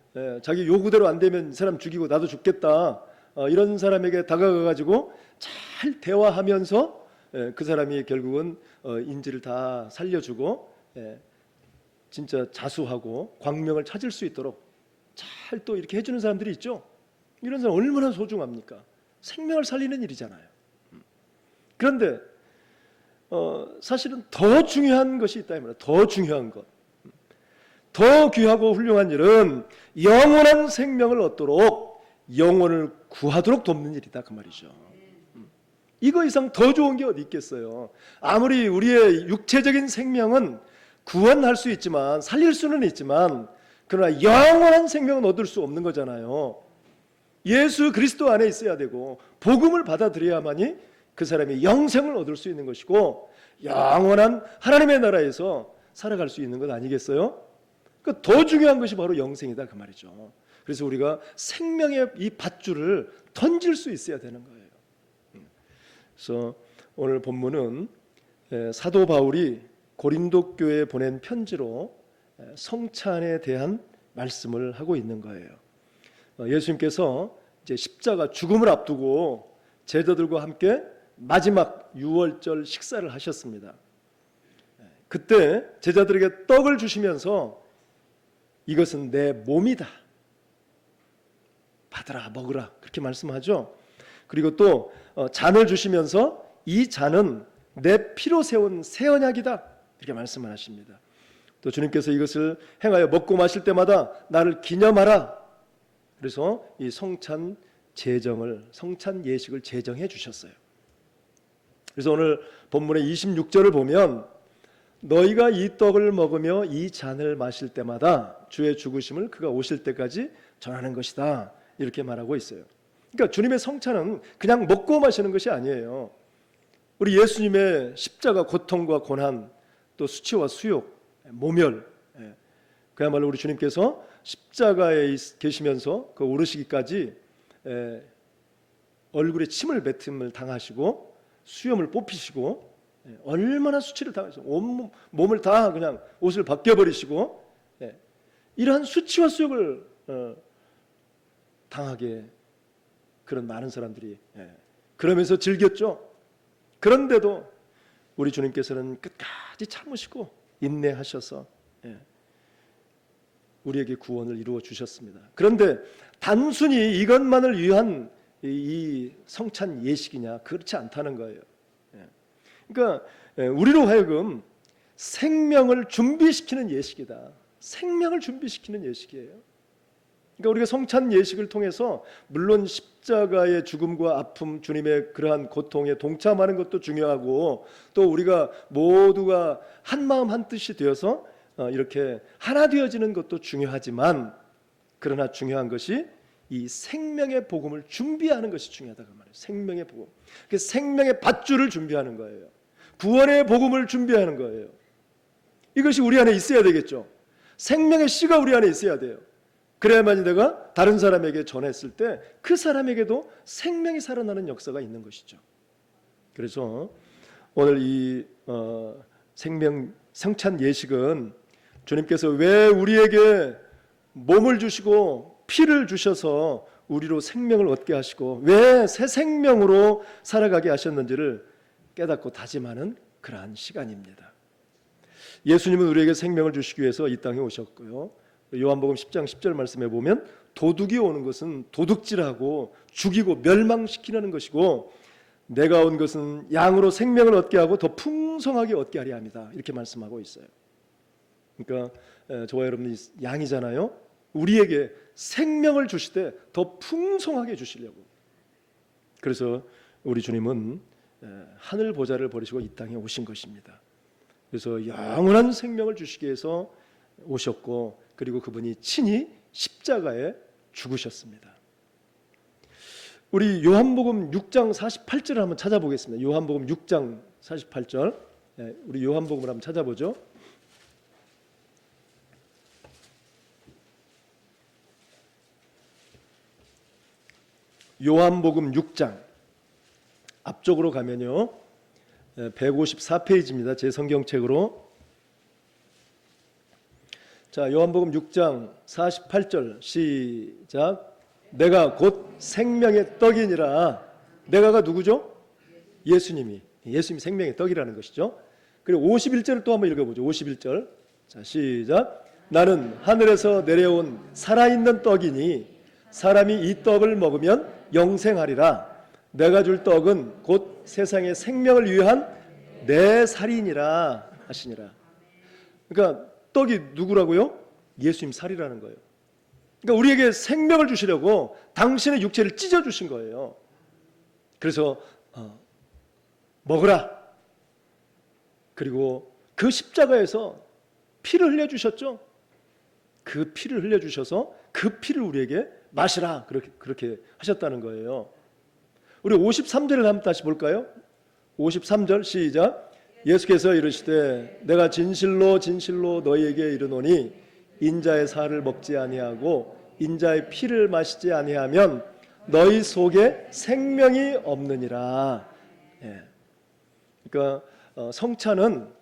자기 요구대로 안 되면 이 사람 죽이고 나도 죽겠다 이런 사람에게 다가가가지고 잘 대화하면서 그 사람이 결국은 인질을 다 살려주고 진짜 자수하고 광명을 찾을 수 있도록 잘 또 이렇게 해주는 사람들이 있죠. 이런 사람 얼마나 소중합니까? 생명을 살리는 일이잖아요. 그런데 사실은 더 중요한 것이 있다 이 말이에요. 더 중요한 것, 더 귀하고 훌륭한 일은 영원한 생명을 얻도록 영혼을 구하도록 돕는 일이다 그 말이죠. 이거 이상 더 좋은 게 어디 있겠어요. 아무리 우리의 육체적인 생명은 구원할 수 있지만 살릴 수는 있지만 그러나 영원한 생명은 얻을 수 없는 거잖아요. 예수 그리스도 안에 있어야 되고 복음을 받아들여야만이 그 사람이 영생을 얻을 수 있는 것이고 영원한 하나님의 나라에서 살아갈 수 있는 것 아니겠어요? 그러니까 더 중요한 것이 바로 영생이다 그 말이죠. 그래서 우리가 생명의 이 밧줄을 던질 수 있어야 되는 거예요. 그래서 오늘 본문은 사도 바울이 고린도 교회에 보낸 편지로 성찬에 대한 말씀을 하고 있는 거예요. 예수님께서 이제 십자가 죽음을 앞두고 제자들과 함께 마지막 유월절 식사를 하셨습니다. 그때 제자들에게 떡을 주시면서 이것은 내 몸이다, 받으라 먹으라 그렇게 말씀하죠. 그리고 또 잔을 주시면서 이 잔은 내 피로 세운 새 언약이다 이렇게 말씀을 하십니다. 또 주님께서 이것을 행하여 먹고 마실 때마다 나를 기념하라. 그래서 이 성찬 예식을 제정해 주셨어요. 그래서 오늘 본문의 26절을 보면 너희가 이 떡을 먹으며 이 잔을 마실 때마다 주의 죽으심을 그가 오실 때까지 전하는 것이다 이렇게 말하고 있어요. 그러니까 주님의 성찬은 그냥 먹고 마시는 것이 아니에요. 우리 예수님의 십자가 고통과 고난, 또 수치와 수욕, 모멸, 그야말로 우리 주님께서 십자가에 계시면서 그 오르시기까지 얼굴에 침을 뱉음을 당하시고 수염을 뽑히시고 얼마나 수치를 당하셔서 온 몸을 다 그냥 옷을 벗겨버리시고 이러한 수치와 수욕을 당하게 그런 많은 사람들이 그러면서 즐겼죠. 그런데도 우리 주님께서는 끝까지 참으시고 인내하셔서 우리에게 구원을 이루어 주셨습니다. 그런데 단순히 이것만을 위한 이 성찬 예식이냐, 그렇지 않다는 거예요. 그러니까 우리로 하여금 생명을 준비시키는 예식이다. 생명을 준비시키는 예식이에요. 그러니까 우리가 성찬 예식을 통해서 물론 십자가의 죽음과 아픔, 주님의 그러한 고통에 동참하는 것도 중요하고, 또 우리가 모두가 한 마음 한 뜻이 되어서 이렇게 하나 되어지는 것도 중요하지만, 그러나 중요한 것이 이 생명의 복음을 준비하는 것이 중요하다고 말해요. 생명의 복음, 그 생명의 밧줄을 준비하는 거예요. 구원의 복음을 준비하는 거예요. 이것이 우리 안에 있어야 되겠죠. 생명의 씨가 우리 안에 있어야 돼요. 그래야만 내가 다른 사람에게 전했을 때 그 사람에게도 생명이 살아나는 역사가 있는 것이죠. 그래서 오늘 이 성찬 예식은 주님께서 왜 우리에게 몸을 주시고 피를 주셔서 우리로 생명을 얻게 하시고 왜 새 생명으로 살아가게 하셨는지를 깨닫고 다짐하는 그러한 시간입니다. 예수님은 우리에게 생명을 주시기 위해서 이 땅에 오셨고요. 요한복음 10장 10절 말씀에 보면 도둑이 오는 것은 도둑질하고 죽이고 멸망시키려는 것이고 내가 온 것은 양으로 생명을 얻게 하고 더 풍성하게 얻게 하려 합니다. 이렇게 말씀하고 있어요. 그러니까 저와 여러분이 양이잖아요. 우리에게 생명을 주시되 더 풍성하게 주시려고. 그래서 우리 주님은 하늘 보좌를 버리시고 이 땅에 오신 것입니다. 그래서 영원한 생명을 주시기 위해서 오셨고, 그리고 그분이 친히 십자가에 죽으셨습니다. 우리 요한복음 6장 48절을 한번 찾아보겠습니다. 요한복음 6장 48절. 우리 요한복음을 한번 찾아보죠. 요한복음 6장 앞쪽으로 가면요 154페이지입니다. 제 성경책으로. 자, 요한복음 6장 48절 시작. 내가 곧 생명의 떡이니라. 내가가 누구죠? 예수님이 생명의 떡이라는 것이죠. 그리고 51절을 또 한번 읽어보죠. 51절. 자, 시작. 나는 하늘에서 내려온 살아있는 떡이니 사람이 이 떡을 먹으면 영생하리라. 내가 줄 떡은 곧 세상의 생명을 위한 내 살이니라 하시니라. 그러니까 떡이 누구라고요? 예수님 살이라는 거예요. 그러니까 우리에게 생명을 주시려고 당신의 육체를 찢어주신 거예요. 그래서 먹으라. 그리고 그 십자가에서 피를 흘려주셨죠. 그 피를 흘려주셔서 그 피를 우리에게 마시라. 그렇게 하셨다는 거예요. 우리 53절을 한번 다시 볼까요? 53절 시작. 예수께서 이르시되 내가 진실로 진실로 너희에게 이르노니 인자의 살을 먹지 아니하고 인자의 피를 마시지 아니하면 너희 속에 생명이 없느니라. 그러니까 성찬은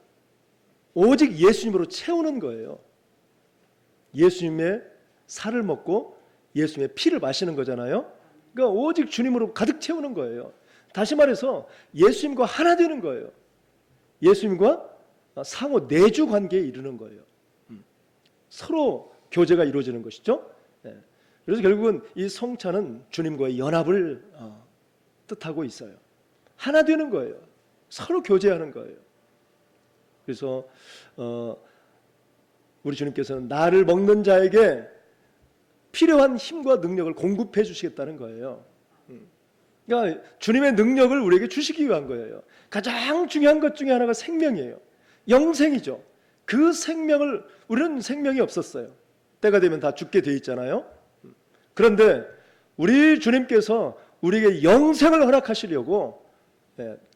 오직 예수님으로 채우는 거예요. 예수님의 살을 먹고 예수님의 피를 마시는 거잖아요. 그러니까 오직 주님으로 가득 채우는 거예요. 다시 말해서 예수님과 하나 되는 거예요. 예수님과 상호 내주 관계에 이르는 거예요. 서로 교제가 이루어지는 것이죠. 그래서 결국은 이 성찬은 주님과의 연합을 뜻하고 있어요. 하나 되는 거예요. 서로 교제하는 거예요. 그래서 우리 주님께서는 나를 먹는 자에게 필요한 힘과 능력을 공급해 주시겠다는 거예요. 그러니까 주님의 능력을 우리에게 주시기 위한 거예요. 가장 중요한 것 중에 하나가 생명이에요. 영생이죠. 그 생명을, 우리는 생명이 없었어요. 때가 되면 다 죽게 돼 있잖아요. 그런데 우리 주님께서 우리에게 영생을 허락하시려고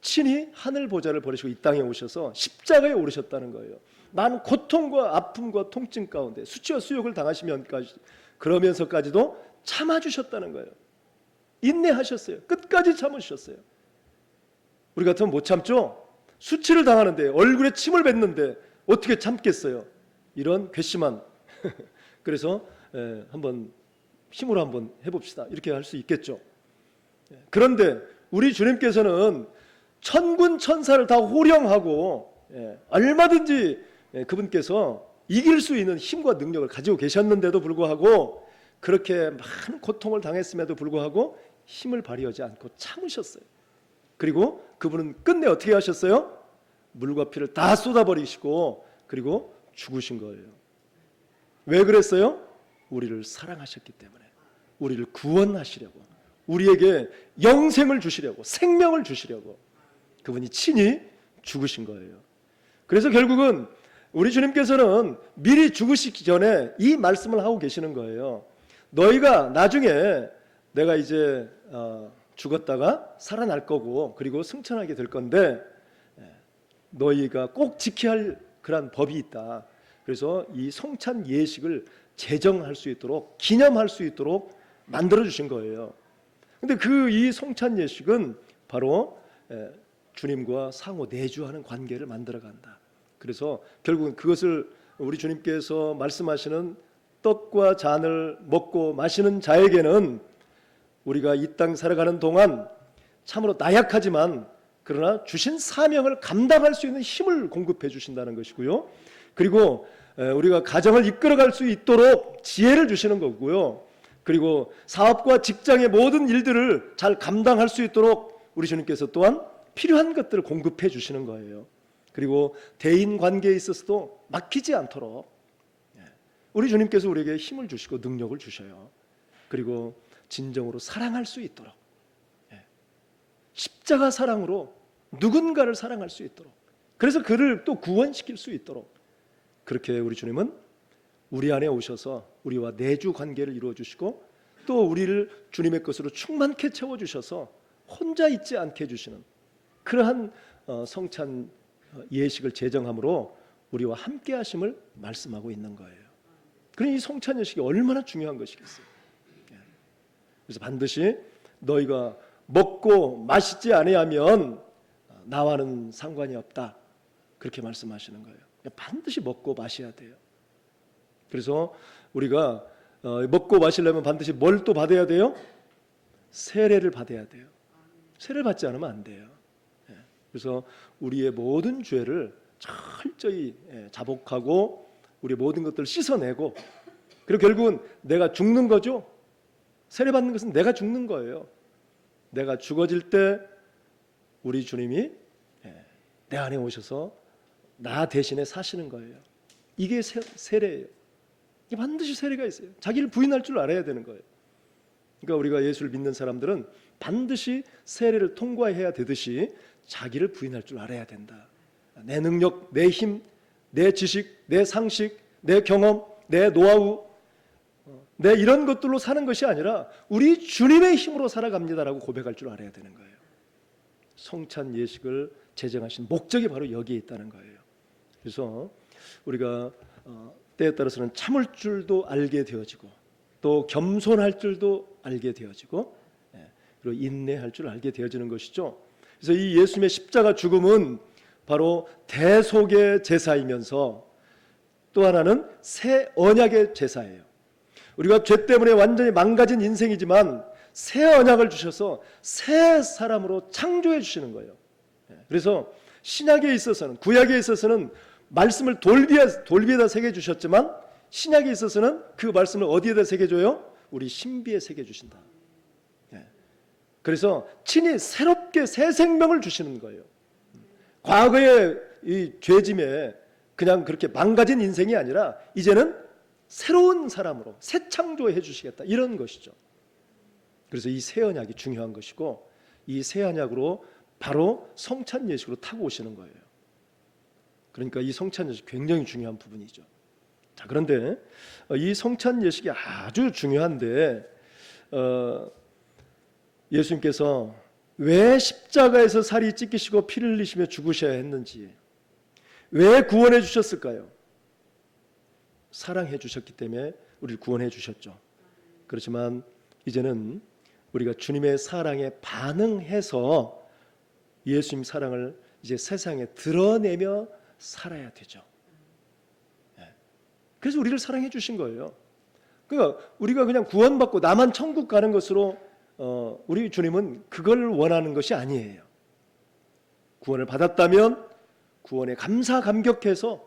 친히 하늘 보좌를 버리시고 이 땅에 오셔서 십자가에 오르셨다는 거예요. 많은 고통과 아픔과 통증 가운데 수치와 수욕을 당하시면까지, 그러면서까지도 참아주셨다는 거예요. 인내하셨어요. 끝까지 참으셨어요. 우리 같으면 못 참죠. 수치를 당하는데, 얼굴에 침을 뱉는데 어떻게 참겠어요? 이런 괘씸한 그래서 한번 힘으로 한번 해봅시다, 이렇게 할 수 있겠죠. 그런데 우리 주님께서는 천군 천사를 다 호령하고 얼마든지 그분께서 이길 수 있는 힘과 능력을 가지고 계셨는데도 불구하고, 그렇게 많은 고통을 당했음에도 불구하고 힘을 발휘하지 않고 참으셨어요. 그리고 그분은 끝내 어떻게 하셨어요? 물과 피를 다 쏟아버리시고 그리고 죽으신 거예요. 왜 그랬어요? 우리를 사랑하셨기 때문에, 우리를 구원하시려고, 우리에게 영생을 주시려고, 생명을 주시려고 그분이 친히 죽으신 거예요. 그래서 결국은 우리 주님께서는 미리 죽으시기 전에 이 말씀을 하고 계시는 거예요. 너희가 나중에 내가 이제 죽었다가 살아날 거고 그리고 승천하게 될 건데 너희가 꼭 지켜야 할 그런 법이 있다. 그래서 이 성찬 예식을 제정할 수 있도록, 기념할 수 있도록 만들어 주신 거예요. 근데 이 성찬 예식은 바로 주님과 상호 내주하는 관계를 만들어 간다. 그래서 결국은 그것을 우리 주님께서 말씀하시는 떡과 잔을 먹고 마시는 자에게는 우리가 이 땅 살아가는 동안 참으로 나약하지만 그러나 주신 사명을 감당할 수 있는 힘을 공급해 주신다는 것이고요. 그리고 우리가 가정을 이끌어갈 수 있도록 지혜를 주시는 거고요. 그리고 사업과 직장의 모든 일들을 잘 감당할 수 있도록 우리 주님께서 또한 필요한 것들을 공급해 주시는 거예요. 그리고 대인 관계에 있어서도 막히지 않도록 우리 주님께서 우리에게 힘을 주시고 능력을 주셔요. 그리고 진정으로 사랑할 수 있도록, 십자가 사랑으로 누군가를 사랑할 수 있도록, 그래서 그를 또 구원시킬 수 있도록, 그렇게 우리 주님은 우리 안에 오셔서 우리와 내주 관계를 이루어 주시고 또 우리를 주님의 것으로 충만케 채워 주셔서 혼자 있지 않게 해주시는 그러한 성찬 예식을 제정함으로 우리와 함께 하심을 말씀하고 있는 거예요. 그러니 이 성찬 예식이 얼마나 중요한 것이겠어요. 그래서 반드시 너희가 먹고 마시지 아니하면 나와는 상관이 없다, 그렇게 말씀하시는 거예요. 반드시 먹고 마셔야 돼요. 그래서 우리가 먹고 마시려면 반드시 뭘 또 받아야 돼요? 세례를 받아야 돼요. 세례를 받지 않으면 안 돼요. 그래서 우리의 모든 죄를 철저히 자복하고 우리의 모든 것들을 씻어내고, 그리고 결국은 내가 죽는 거죠. 세례 받는 것은 내가 죽는 거예요. 내가 죽어질 때 우리 주님이 내 안에 오셔서 나 대신에 사시는 거예요. 이게 세례예요. 이게 반드시 세례가 있어요. 자기를 부인할 줄 알아야 되는 거예요. 그러니까 우리가 예수를 믿는 사람들은 반드시 세례를 통과해야 되듯이 자기를 부인할 줄 알아야 된다. 내 능력, 내 힘, 내 지식, 내 상식, 내 경험, 내 노하우, 내 이런 것들로 사는 것이 아니라 우리 주님의 힘으로 살아갑니다라고 고백할 줄 알아야 되는 거예요. 성찬 예식을 제정하신 목적이 바로 여기에 있다는 거예요. 그래서 우리가 때에 따라서는 참을 줄도 알게 되어지고 또 겸손할 줄도 알게 되어지고 그리고 인내할 줄 알게 되어지는 것이죠. 그래서 이 예수님의 십자가 죽음은 바로 대속의 제사이면서 또 하나는 새 언약의 제사예요. 우리가 죄 때문에 완전히 망가진 인생이지만 새 언약을 주셔서 새 사람으로 창조해 주시는 거예요. 그래서 신약에 있어서는, 구약에 있어서는 말씀을 돌비에다 새겨 주셨지만 신약에 있어서는 그 말씀을 어디에다 새겨 줘요? 우리 신비에 새겨 주신다. 그래서 친히 새롭게 새 생명을 주시는 거예요. 과거의 이 죄짐에 그냥 그렇게 망가진 인생이 아니라 이제는 새로운 사람으로 새 창조해 주시겠다, 이런 것이죠. 그래서 이 새 언약이 중요한 것이고, 이 새 언약으로 바로 성찬 예식으로 타고 오시는 거예요. 그러니까 이 성찬 예식 굉장히 중요한 부분이죠. 자, 그런데 이 성찬 예식이 아주 중요한데 예수님께서 왜 십자가에서 살이 찢기시고 피를 흘리시며 죽으셔야 했는지, 왜 구원해 주셨을까요? 사랑해 주셨기 때문에 우리를 구원해 주셨죠. 그렇지만 이제는 우리가 주님의 사랑에 반응해서 예수님 사랑을 이제 세상에 드러내며 살아야 되죠. 그래서 우리를 사랑해 주신 거예요. 그러니까 우리가 그냥 구원받고 나만 천국 가는 것으로 우리 주님은 그걸 원하는 것이 아니에요. 구원을 받았다면 구원에 감사 감격해서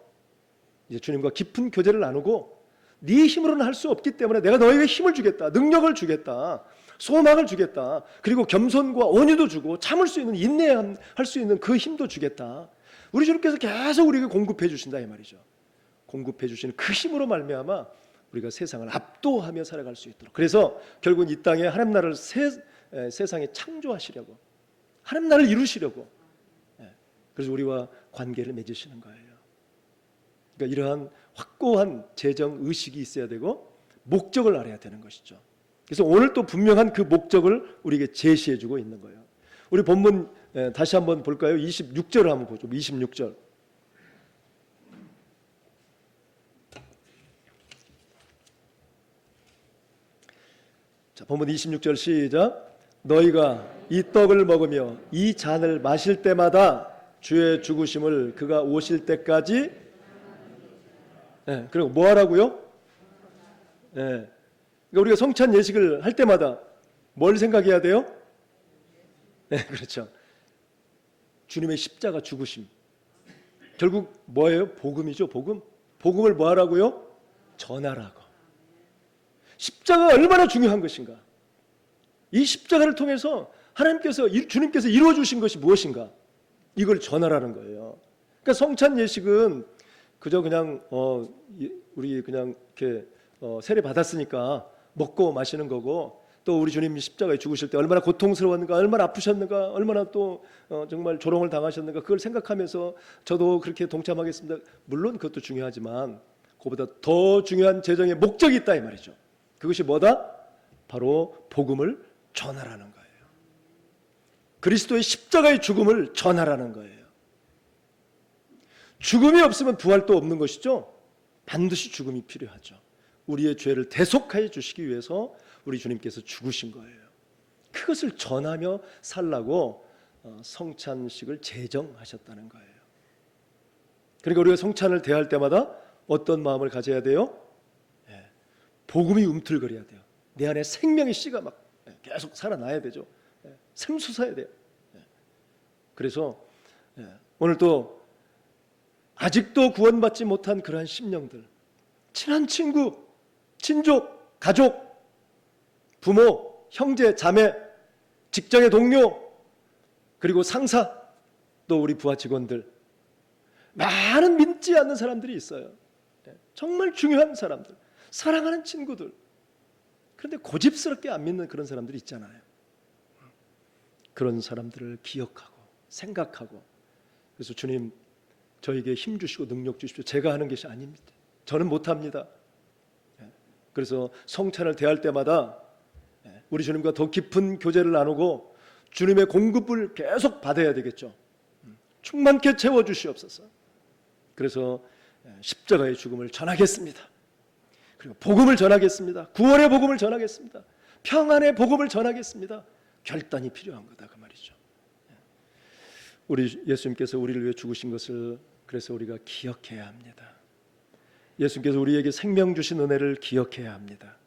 이제 주님과 깊은 교제를 나누고, 네 힘으로는 할 수 없기 때문에 내가 너에게 힘을 주겠다, 능력을 주겠다, 소망을 주겠다, 그리고 겸손과 온유도 주고 참을 수 있는, 인내할 수 있는 그 힘도 주겠다. 우리 주님께서 계속 우리에게 공급해 주신다 이 말이죠. 공급해 주시는 그 힘으로 말미암아 우리가 세상을 압도하며 살아갈 수 있도록, 그래서 결국은 이 땅에 하나님 나라를 세상에 창조하시려고, 하나님 나라를 이루시려고, 그래서 우리와 관계를 맺으시는 거예요. 그러니까 이러한 확고한 재정 의식이 있어야 되고 목적을 알아야 되는 것이죠. 그래서 오늘 또 분명한 그 목적을 우리에게 제시해주고 있는 거예요. 우리 본문 다시 한번 볼까요? 26절을 한번 보죠. 26절. 자, 본문 26절 시작. 너희가 이 떡을 먹으며 이 잔을 마실 때마다 주의 죽으심을 그가 오실 때까지, 그리고 뭐 하라고요? 그러니까 우리가 성찬 예식을 할 때마다 뭘 생각해야 돼요? 그렇죠. 주님의 십자가 죽으심. 결국 뭐예요? 복음이죠, 복음. 복음을 뭐 하라고요? 전하라고. 십자가가 얼마나 중요한 것인가. 이 십자가를 통해서 주님께서 이루어 주신 것이 무엇인가? 이걸 전하라는 거예요. 그러니까 성찬 예식은 그저 그냥 우리 그냥 이렇게 세례 받았으니까 먹고 마시는 거고, 또 우리 주님이 십자가에 죽으실 때 얼마나 고통스러웠는가, 얼마나 아프셨는가, 얼마나 또 정말 조롱을 당하셨는가, 그걸 생각하면서 저도 그렇게 동참하겠습니다. 물론 그것도 중요하지만 그보다 더 중요한 재정의 목적이 있다 이 말이죠. 그것이 뭐다? 바로 복음을 전하라는 거예요. 그리스도의 십자가의 죽음을 전하라는 거예요. 죽음이 없으면 부활도 없는 것이죠. 반드시 죽음이 필요하죠. 우리의 죄를 대속하여 주시기 위해서 우리 주님께서 죽으신 거예요. 그것을 전하며 살라고 성찬식을 제정하셨다는 거예요. 그러니까 우리가 성찬을 대할 때마다 어떤 마음을 가져야 돼요? 복음이 움틀거려야 돼요. 내 안에 생명의 씨가 막 계속 살아나야 되죠. 샘솟아야 돼요. 그래서 오늘 또 아직도 구원받지 못한 그러한 심령들, 친한 친구, 친족, 가족, 부모, 형제, 자매, 직장의 동료, 그리고 상사, 또 우리 부하 직원들, 많은 믿지 않는 사람들이 있어요. 정말 중요한 사람들, 사랑하는 친구들. 그런데 고집스럽게 안 믿는 그런 사람들이 있잖아요. 그런 사람들을 기억하고 생각하고, 그래서 주님 저에게 힘 주시고 능력 주십시오. 제가 하는 것이 아닙니다. 저는 못합니다. 그래서 성찬을 대할 때마다 우리 주님과 더 깊은 교제를 나누고 주님의 공급을 계속 받아야 되겠죠. 충만케 채워주시옵소서. 그래서 십자가의 죽음을 전하겠습니다. 그리고 복음을 전하겠습니다. 구원의 복음을 전하겠습니다. 평안의 복음을 전하겠습니다. 결단이 필요한 거다 그 말이죠. 우리 예수님께서 우리를 위해 죽으신 것을 그래서 우리가 기억해야 합니다. 예수님께서 우리에게 생명 주신 은혜를 기억해야 합니다.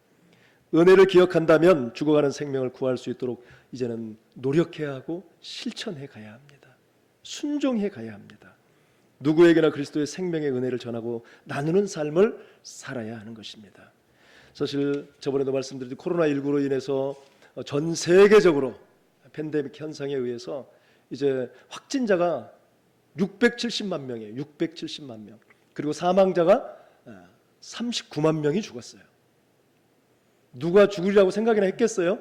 은혜를 기억한다면 죽어가는 생명을 구할 수 있도록 이제는 노력해야 하고 실천해 가야 합니다. 순종해 가야 합니다. 누구에게나 그리스도의 생명의 은혜를 전하고 나누는 삶을 살아야 하는 것입니다. 사실 저번에도 말씀드렸듯이 코로나19로 인해서 전 세계적으로 팬데믹 현상에 의해서 이제 확진자가 670만 명이에요. 670만 명. 그리고 사망자가 39만 명이 죽었어요. 누가 죽으리라고 생각이나 했겠어요?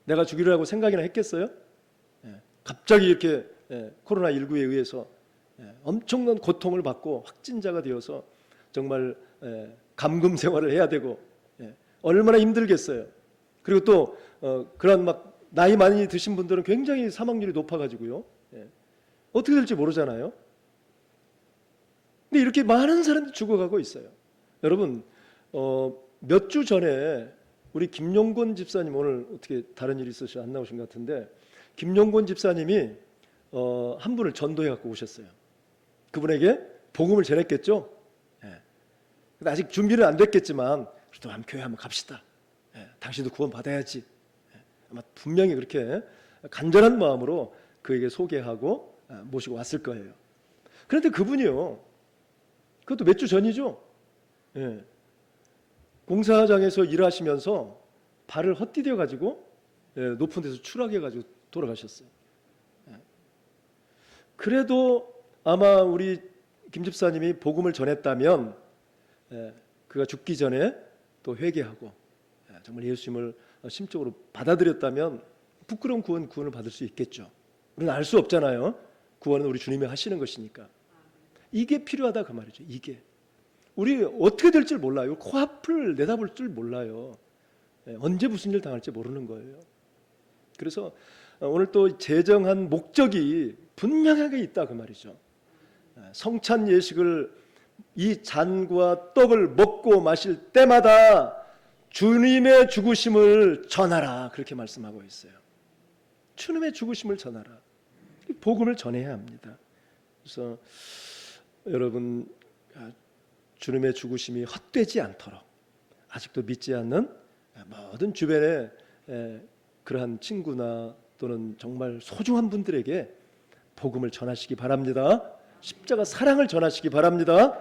내가 죽이려고 생각이나 했겠어요? 갑자기 이렇게 코로나19에 의해서 엄청난 고통을 받고 확진자가 되어서 정말 감금 생활을 해야 되고 얼마나 힘들겠어요. 그리고 또 그런 막 나이 많이 드신 분들은 굉장히 사망률이 높아가지고요. 어떻게 될지 모르잖아요. 근데 이렇게 많은 사람들이 죽어가고 있어요. 여러분 몇 주 전에 우리 김용곤 집사님, 오늘 어떻게 다른 일이 있으셔서 안 나오신 것 같은데 김용곤 집사님이 한 분을 전도해 갖고 오셨어요. 그분에게 복음을 전했겠죠. 근데 아직 준비는 안 됐겠지만 그래도 한번 교회 한번 갑시다. 당신도 구원 받아야지. 아마 분명히 그렇게 간절한 마음으로 그에게 소개하고 모시고 왔을 거예요. 그런데 그분이요, 그것도 몇 주 전이죠. 공사장에서 일하시면서 발을 헛디뎌 가지고 높은 데서 추락해 가지고 돌아가셨어요. 그래도 아마 우리 김 집사님이 복음을 전했다면 그가 죽기 전에 또 회개하고 정말 예수님을 심적으로 받아들였다면 부끄러운 구원을 받을 수 있겠죠. 우리는 알 수 없잖아요. 구원은 우리 주님이 하시는 것이니까. 이게 필요하다 그 말이죠. 이게 우리 어떻게 될지 몰라요. 코앞을 내다볼 줄 몰라요. 언제 무슨 일 당할지 모르는 거예요. 그래서 오늘 또 제정한 목적이 분명하게 있다 그 말이죠. 성찬 예식을 이 잔과 떡을 먹고 마실 때마다 주님의 죽으심을 전하라 그렇게 말씀하고 있어요. 주님의 죽으심을 전하라. 복음을 전해야 합니다. 그래서 여러분 주님의 죽으심이 헛되지 않도록 아직도 믿지 않는 모든 주변에 그러한 친구나 또는 정말 소중한 분들에게 복음을 전하시기 바랍니다. 십자가 사랑을 전하시기 바랍니다.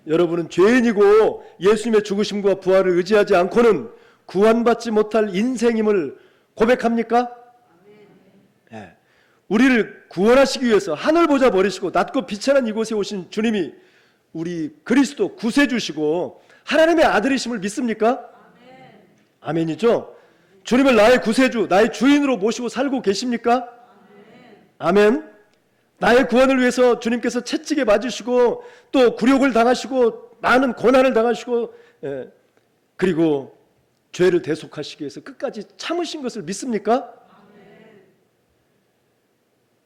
여러분은 죄인이고 예수님의 죽으심과 부활을 의지하지 않고는 구원받지 못할 인생임을 고백합니까? 우리를 구원하시기 위해서 하늘 보자 버리시고 낮고 비천한 이곳에 오신 주님이 우리 그리스도 구세주시고 하나님의 아들이심을 믿습니까? 아멘이죠? 주님을 나의 구세주, 나의 주인으로 모시고 살고 계십니까? 아멘. 나의 구원을 위해서 주님께서 채찍에 맞으시고 또 굴욕을 당하시고 많은 고난을 당하시고 그리고 죄를 대속하시기 위해서 끝까지 참으신 것을 믿습니까?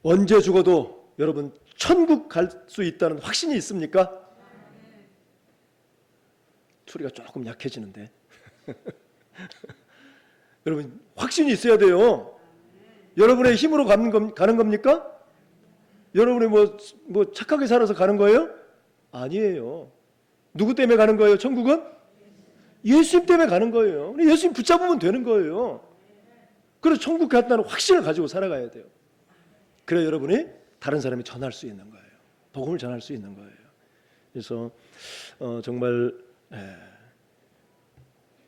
언제 죽어도 여러분 천국 갈 수 있다는 확신이 있습니까? 소리가 조금 약해지는데 여러분 확신이 있어야 돼요. 여러분의 힘으로 가는 겁니까? 여러분이 뭐 착하게 살아서 가는 거예요? 아니에요. 누구 때문에 가는 거예요? 천국은? 예수님 때문에 가는 거예요. 예수님 붙잡으면 되는 거예요. 그래서 천국 간다는 확신을 가지고 살아가야 돼요. 그래야 여러분이 다른 사람이 전할 수 있는 거예요. 복음을 전할 수 있는 거예요. 그래서 정말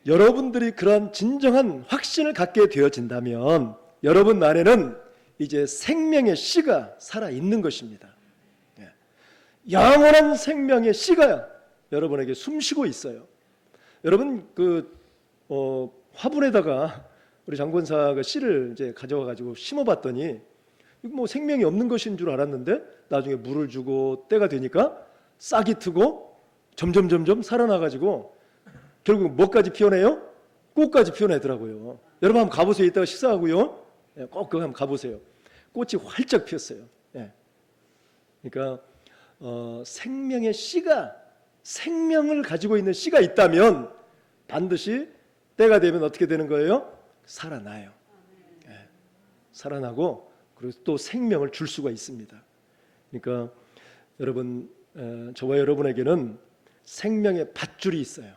여러분들이 그런 진정한 확신을 갖게 되어진다면 여러분 안에는 이제 생명의 씨가 살아있는 것입니다. 영원한 생명의 씨가 여러분에게 숨쉬고 있어요. 여러분 화분에다가 우리 장본사가 씨를 이제 가져와 가지고 심어봤더니 뭐 생명이 없는 것인 줄 알았는데 나중에 물을 주고 때가 되니까 싹이 트고 점점 살아나가지고 결국 뭐까지 피워내요? 꽃까지 피워내더라고요. 여러분 한번 가보세요. 이따가 식사하고요. 꼭 그거 한번 가보세요. 꽃이 활짝 피었어요. 그러니까 생명의 씨가 생명을 가지고 있는 씨가 있다면 반드시 때가 되면 어떻게 되는 거예요? 살아나요. 살아나고 그리고 또 생명을 줄 수가 있습니다. 그러니까 여러분 저와 여러분에게는 생명의 밧줄이 있어요.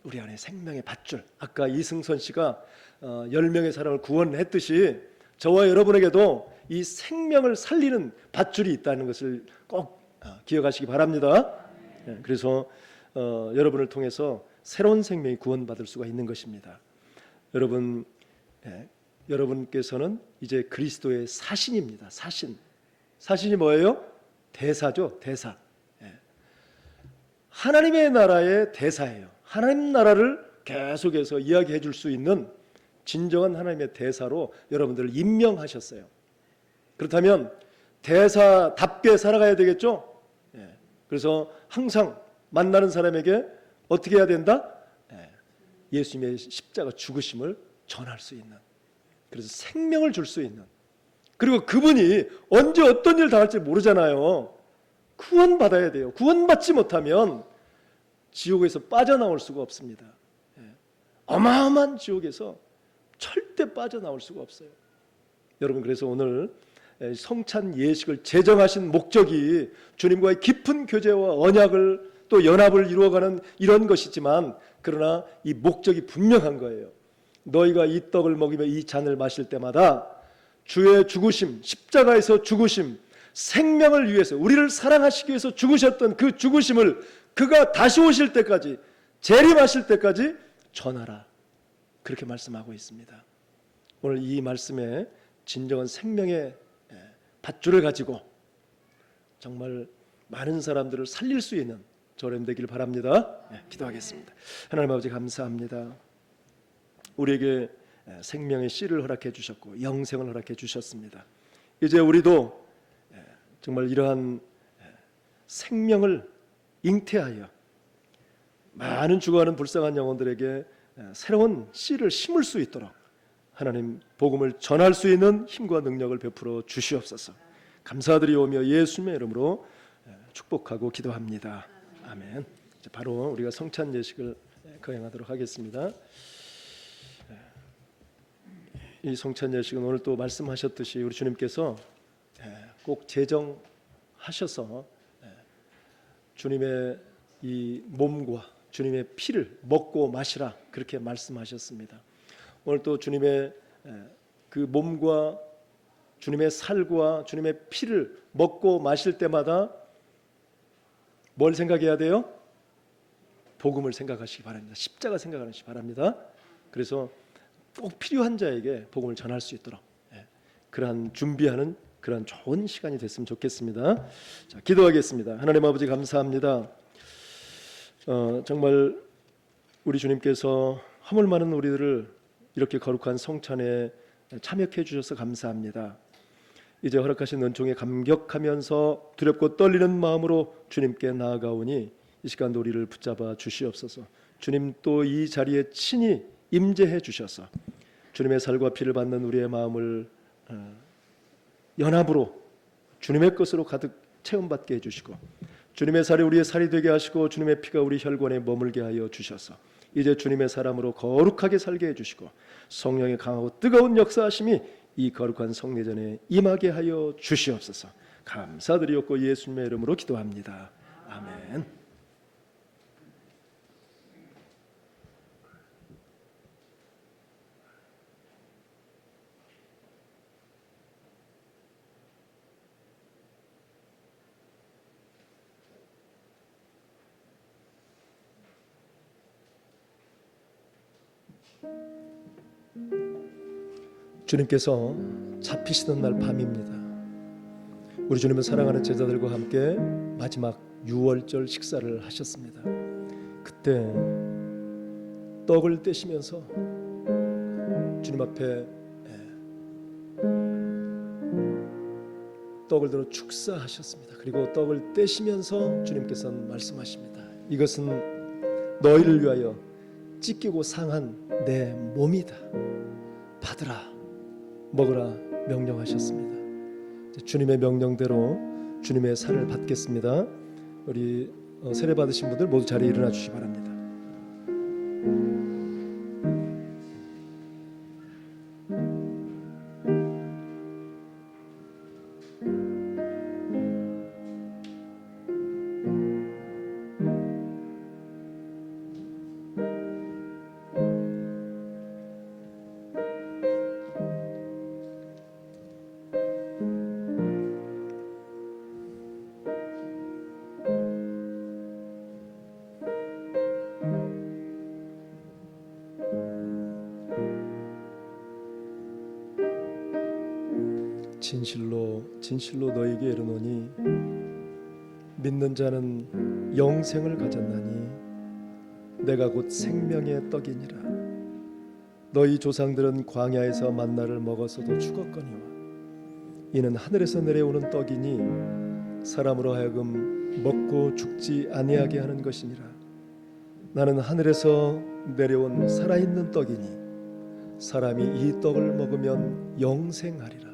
우리 안에 생명의 밧줄, 아까 이승선 씨가 10명의 사람을 구원했듯이 저와 여러분에게도 이 생명을 살리는 밧줄이 있다는 것을 꼭 기억하시기 바랍니다. 그래서 여러분을 통해서 새로운 생명이 구원받을 수가 있는 것입니다. 여러분, 여러분께서는 이제 그리스도의 사신입니다. 사신이 뭐예요? 대사죠. 대사. 하나님의 나라의 대사예요. 하나님 나라를 계속해서 이야기해 줄 수 있는 진정한 하나님의 대사로 여러분들을 임명하셨어요. 그렇다면 대사답게 살아가야 되겠죠? 그래서 항상 만나는 사람에게 어떻게 해야 된다? 예수님의 십자가 죽으심을 전할 수 있는, 그래서 생명을 줄 수 있는, 그리고 그분이 언제 어떤 일을 당할지 모르잖아요. 구원받아야 돼요. 구원받지 못하면 지옥에서 빠져나올 수가 없습니다. 어마어마한 지옥에서 절대 빠져나올 수가 없어요. 여러분, 그래서 오늘 성찬 예식을 제정하신 목적이 주님과의 깊은 교제와 언약을 또 연합을 이루어가는 이런 것이지만, 그러나 이 목적이 분명한 거예요. 너희가 이 떡을 먹이며 이 잔을 마실 때마다 주의 죽으심, 십자가에서 죽으심, 생명을 위해서 우리를 사랑하시기 위해서 죽으셨던 그 죽으심을 그가 다시 오실 때까지, 재림하실 때까지 전하라, 그렇게 말씀하고 있습니다. 오늘 이 말씀에 진정한 생명의 밧줄을 가지고 정말 많은 사람들을 살릴 수 있는 저렴 되길 바랍니다. 기도하겠습니다. 하나님 아버지, 감사합니다. 우리에게 생명의 씨를 허락해 주셨고 영생을 허락해 주셨습니다. 이제 우리도 정말 이러한 생명을 잉태하여 많은 죽어가는 불쌍한 영혼들에게 새로운 씨를 심을 수 있도록 하나님 복음을 전할 수 있는 힘과 능력을 베풀어 주시옵소서. 감사드리오며 예수님의 이름으로 축복하고 기도합니다. 아멘. 이제 바로 우리가 성찬 예식을 거행하도록 하겠습니다. 이 성찬 예식은 오늘 또 말씀하셨듯이 우리 주님께서 꼭 제정하셔서 주님의 이 몸과 주님의 피를 먹고 마시라, 그렇게 말씀하셨습니다. 오늘 또 주님의 그 몸과 주님의 살과 주님의 피를 먹고 마실 때마다 뭘 생각해야 돼요? 복음을 생각하시기 바랍니다. 십자가 생각하시기 바랍니다. 그래서 꼭 필요한 자에게 복음을 전할 수 있도록 그러한 준비하는 그런 좋은 시간이 됐으면 좋겠습니다. 자, 기도하겠습니다. 하나님 아버지, 감사합니다. 정말 우리 주님께서 허물 많은 우리들을 이렇게 거룩한 성찬에 참여해 주셔서 감사합니다. 이제 허락하신 은총에 감격하면서 두렵고 떨리는 마음으로 주님께 나아가오니 이 시간도 우리를 붙잡아 주시옵소서. 주님 또 이 자리에 친히 임재해 주셔서 주님의 살과 피를 받는 우리의 마음을 연합으로 주님의 것으로 가득 체험받게 해주시고, 주님의 살이 우리의 살이 되게 하시고 주님의 피가 우리 혈관에 머물게 하여 주셔서 이제 주님의 사람으로 거룩하게 살게 해주시고 성령의 강하고 뜨거운 역사하심이 이 거룩한 성례전에 임하게 하여 주시옵소서. 감사드리옵고 예수님의 이름으로 기도합니다. 아멘. 주님께서 잡히시던 날 밤입니다. 우리 주님은 사랑하는 제자들과 함께 마지막 유월절 식사를 하셨습니다. 그때 떡을 떼시면서 주님 앞에 떡을 들어 축사하셨습니다. 그리고 떡을 떼시면서 주님께서는 말씀하십니다. 이것은 너희를 위하여 찢기고 상한 내 몸이다. 받으라, 먹으라 명령하셨습니다. 주님의 명령대로 주님의 살을 받겠습니다. 우리 세례 받으신 분들 모두 자리에 일어나 주시기 바랍니다. 진실로 진실로 너에게 이르노니 믿는 자는 영생을 가졌나니 내가 곧 생명의 떡이니라. 너희 조상들은 광야에서 만나를 먹어서도 죽었거니와 이는 하늘에서 내려오는 떡이니 사람으로 하여금 먹고 죽지 아니하게 하는 것이니라. 나는 하늘에서 내려온 살아있는 떡이니 사람이 이 떡을 먹으면 영생하리라.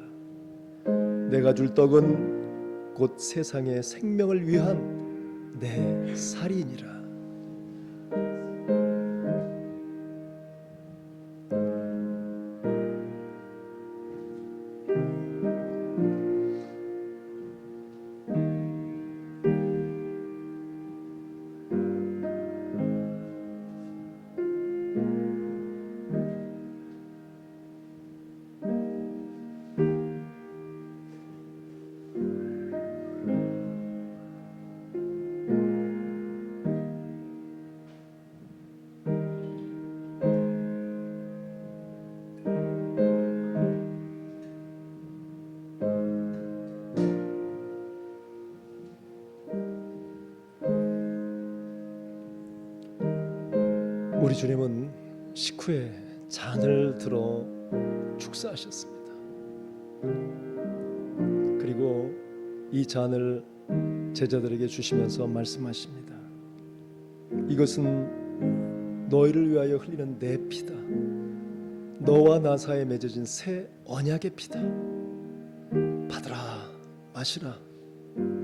내가 줄 떡은 곧 세상의 생명을 위한 내 살이니라. 우리 주님은 식후에 잔을 들어 축사하셨습니다. 그리고 이 잔을 제자들에게 주시면서 말씀하십니다. 이것은 너희를 위하여 흘리는 내 피다. 너와 나 사이에 맺어진 새 언약의 피다. 받으라 마시라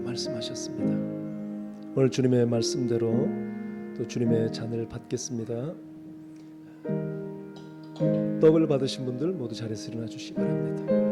말씀하셨습니다. 오늘 주님의 말씀대로 또 주님의 잔을 받겠습니다. 떡을 받으신 분들 모두 자리에서 일어나 주시기 바랍니다.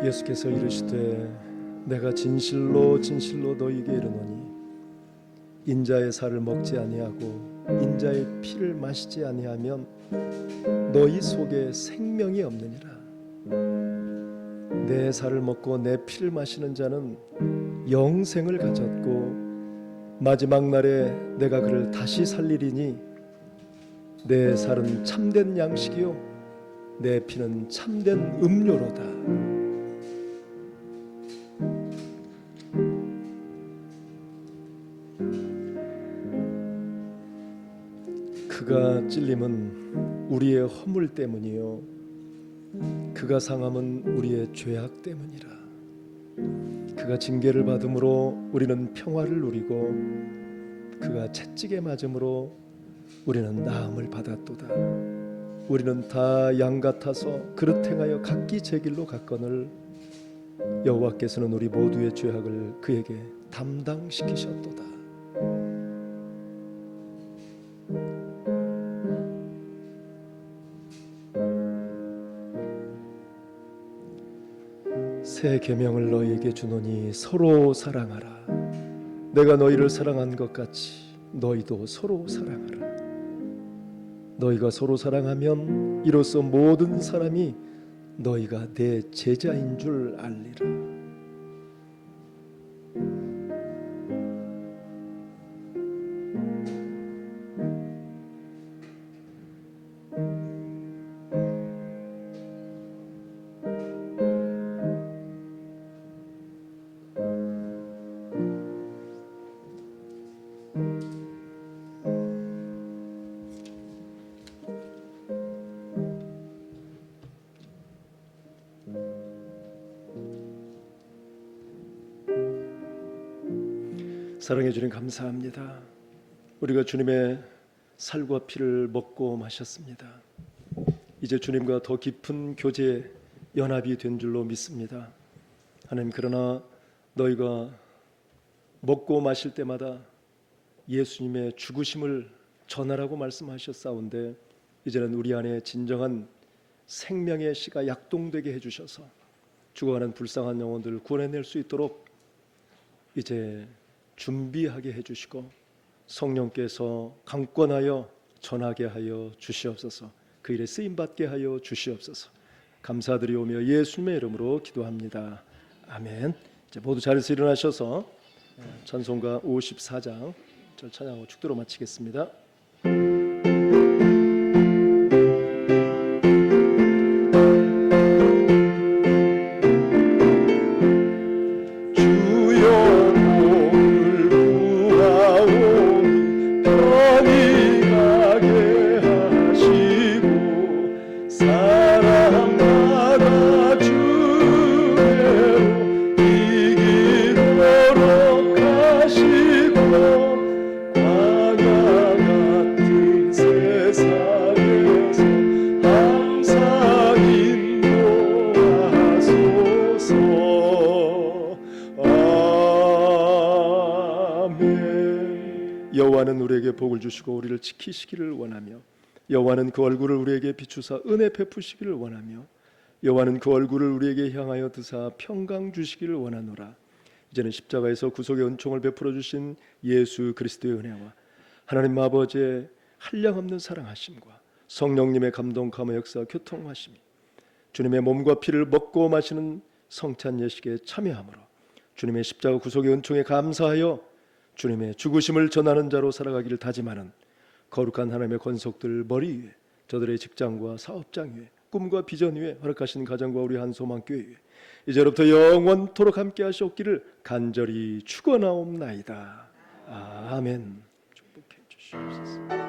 예수께서 이르시되 내가 진실로 진실로 너희에게 이르노니 인자의 살을 먹지 아니하고 인자의 피를 마시지 아니하면 너희 속에 생명이 없느니라. 내 살을 먹고 내 피를 마시는 자는 영생을 가졌고 마지막 날에 내가 그를 다시 살리리니 내 살은 참된 양식이요 내 피는 참된 음료로다. 그가 찔림은 우리의 허물 때문이요 그가 상함은 우리의 죄악 때문이라. 그가 징계를 받음으로 우리는 평화를 누리고 그가 채찍에 맞음으로 우리는 나음을 받았도다. 우리는 다 양 같아서 그릇 행하여 각기 제 길로 갔거늘 여호와께서는 우리 모두의 죄악을 그에게 담당시키셨도다. 새 계명을 너희에게 주노니 서로 사랑하라. 내가 너희를 사랑한 것 같이 너희도 서로 사랑하라. 너희가 서로 사랑하면 이로써 모든 사람이 너희가 내 제자인 줄 알리라. 사랑해 주님 감사합니다. 우리가 주님의 살과 피를 먹고 마셨습니다. 이제 주님과 더 깊은 교제 연합이 된 줄로 믿습니다. 하나님, 그러나 너희가 먹고 마실 때마다 예수님의 죽으심을 전하라고 말씀하셨사온데 이제는 우리 안에 진정한 생명의 씨가 약동되게 해주셔서 죽어가는 불쌍한 영혼들을 구원해낼 수 있도록 이제 준비하게 해주시고 성령께서 강권하여 전하게 하여 주시옵소서. 그 일에 쓰임받게 하여 주시옵소서. 감사드리오며 예수님의 이름으로 기도합니다. 아멘. 이제 모두 자리에서 일어나셔서 찬송가 54장 절 찬양하고 축도로 마치겠습니다. 여호와는 우리에게 복을 주시고 우리를 지키시기를 원하며 여호와는 그 얼굴을 우리에게 비추사 은혜 베푸시기를 원하며 여호와는 그 얼굴을 우리에게 향하여 드사 평강 주시기를 원하노라. 이제는 십자가에서 구속의 은총을 베풀어 주신 예수 그리스도의 은혜와 하나님 아버지의 한량없는 사랑하심과 성령님의 감동 감화 역사 교통하심이 주님의 몸과 피를 먹고 마시는 성찬 예식에 참여함으로 주님의 십자가 구속의 은총에 감사하여 주님의 죽으심을 전하는 자로 살아가기를 다짐하는 거룩한 하나님의 권속들 머리 위에 저들의 직장과 사업장 위에 꿈과 비전 위에 허락하신 가정과 우리 한소망교회 위에 이제로부터 영원토록 함께 하시옵기를 간절히 축원하옵나이다. 아멘. 축복해 주시옵소서.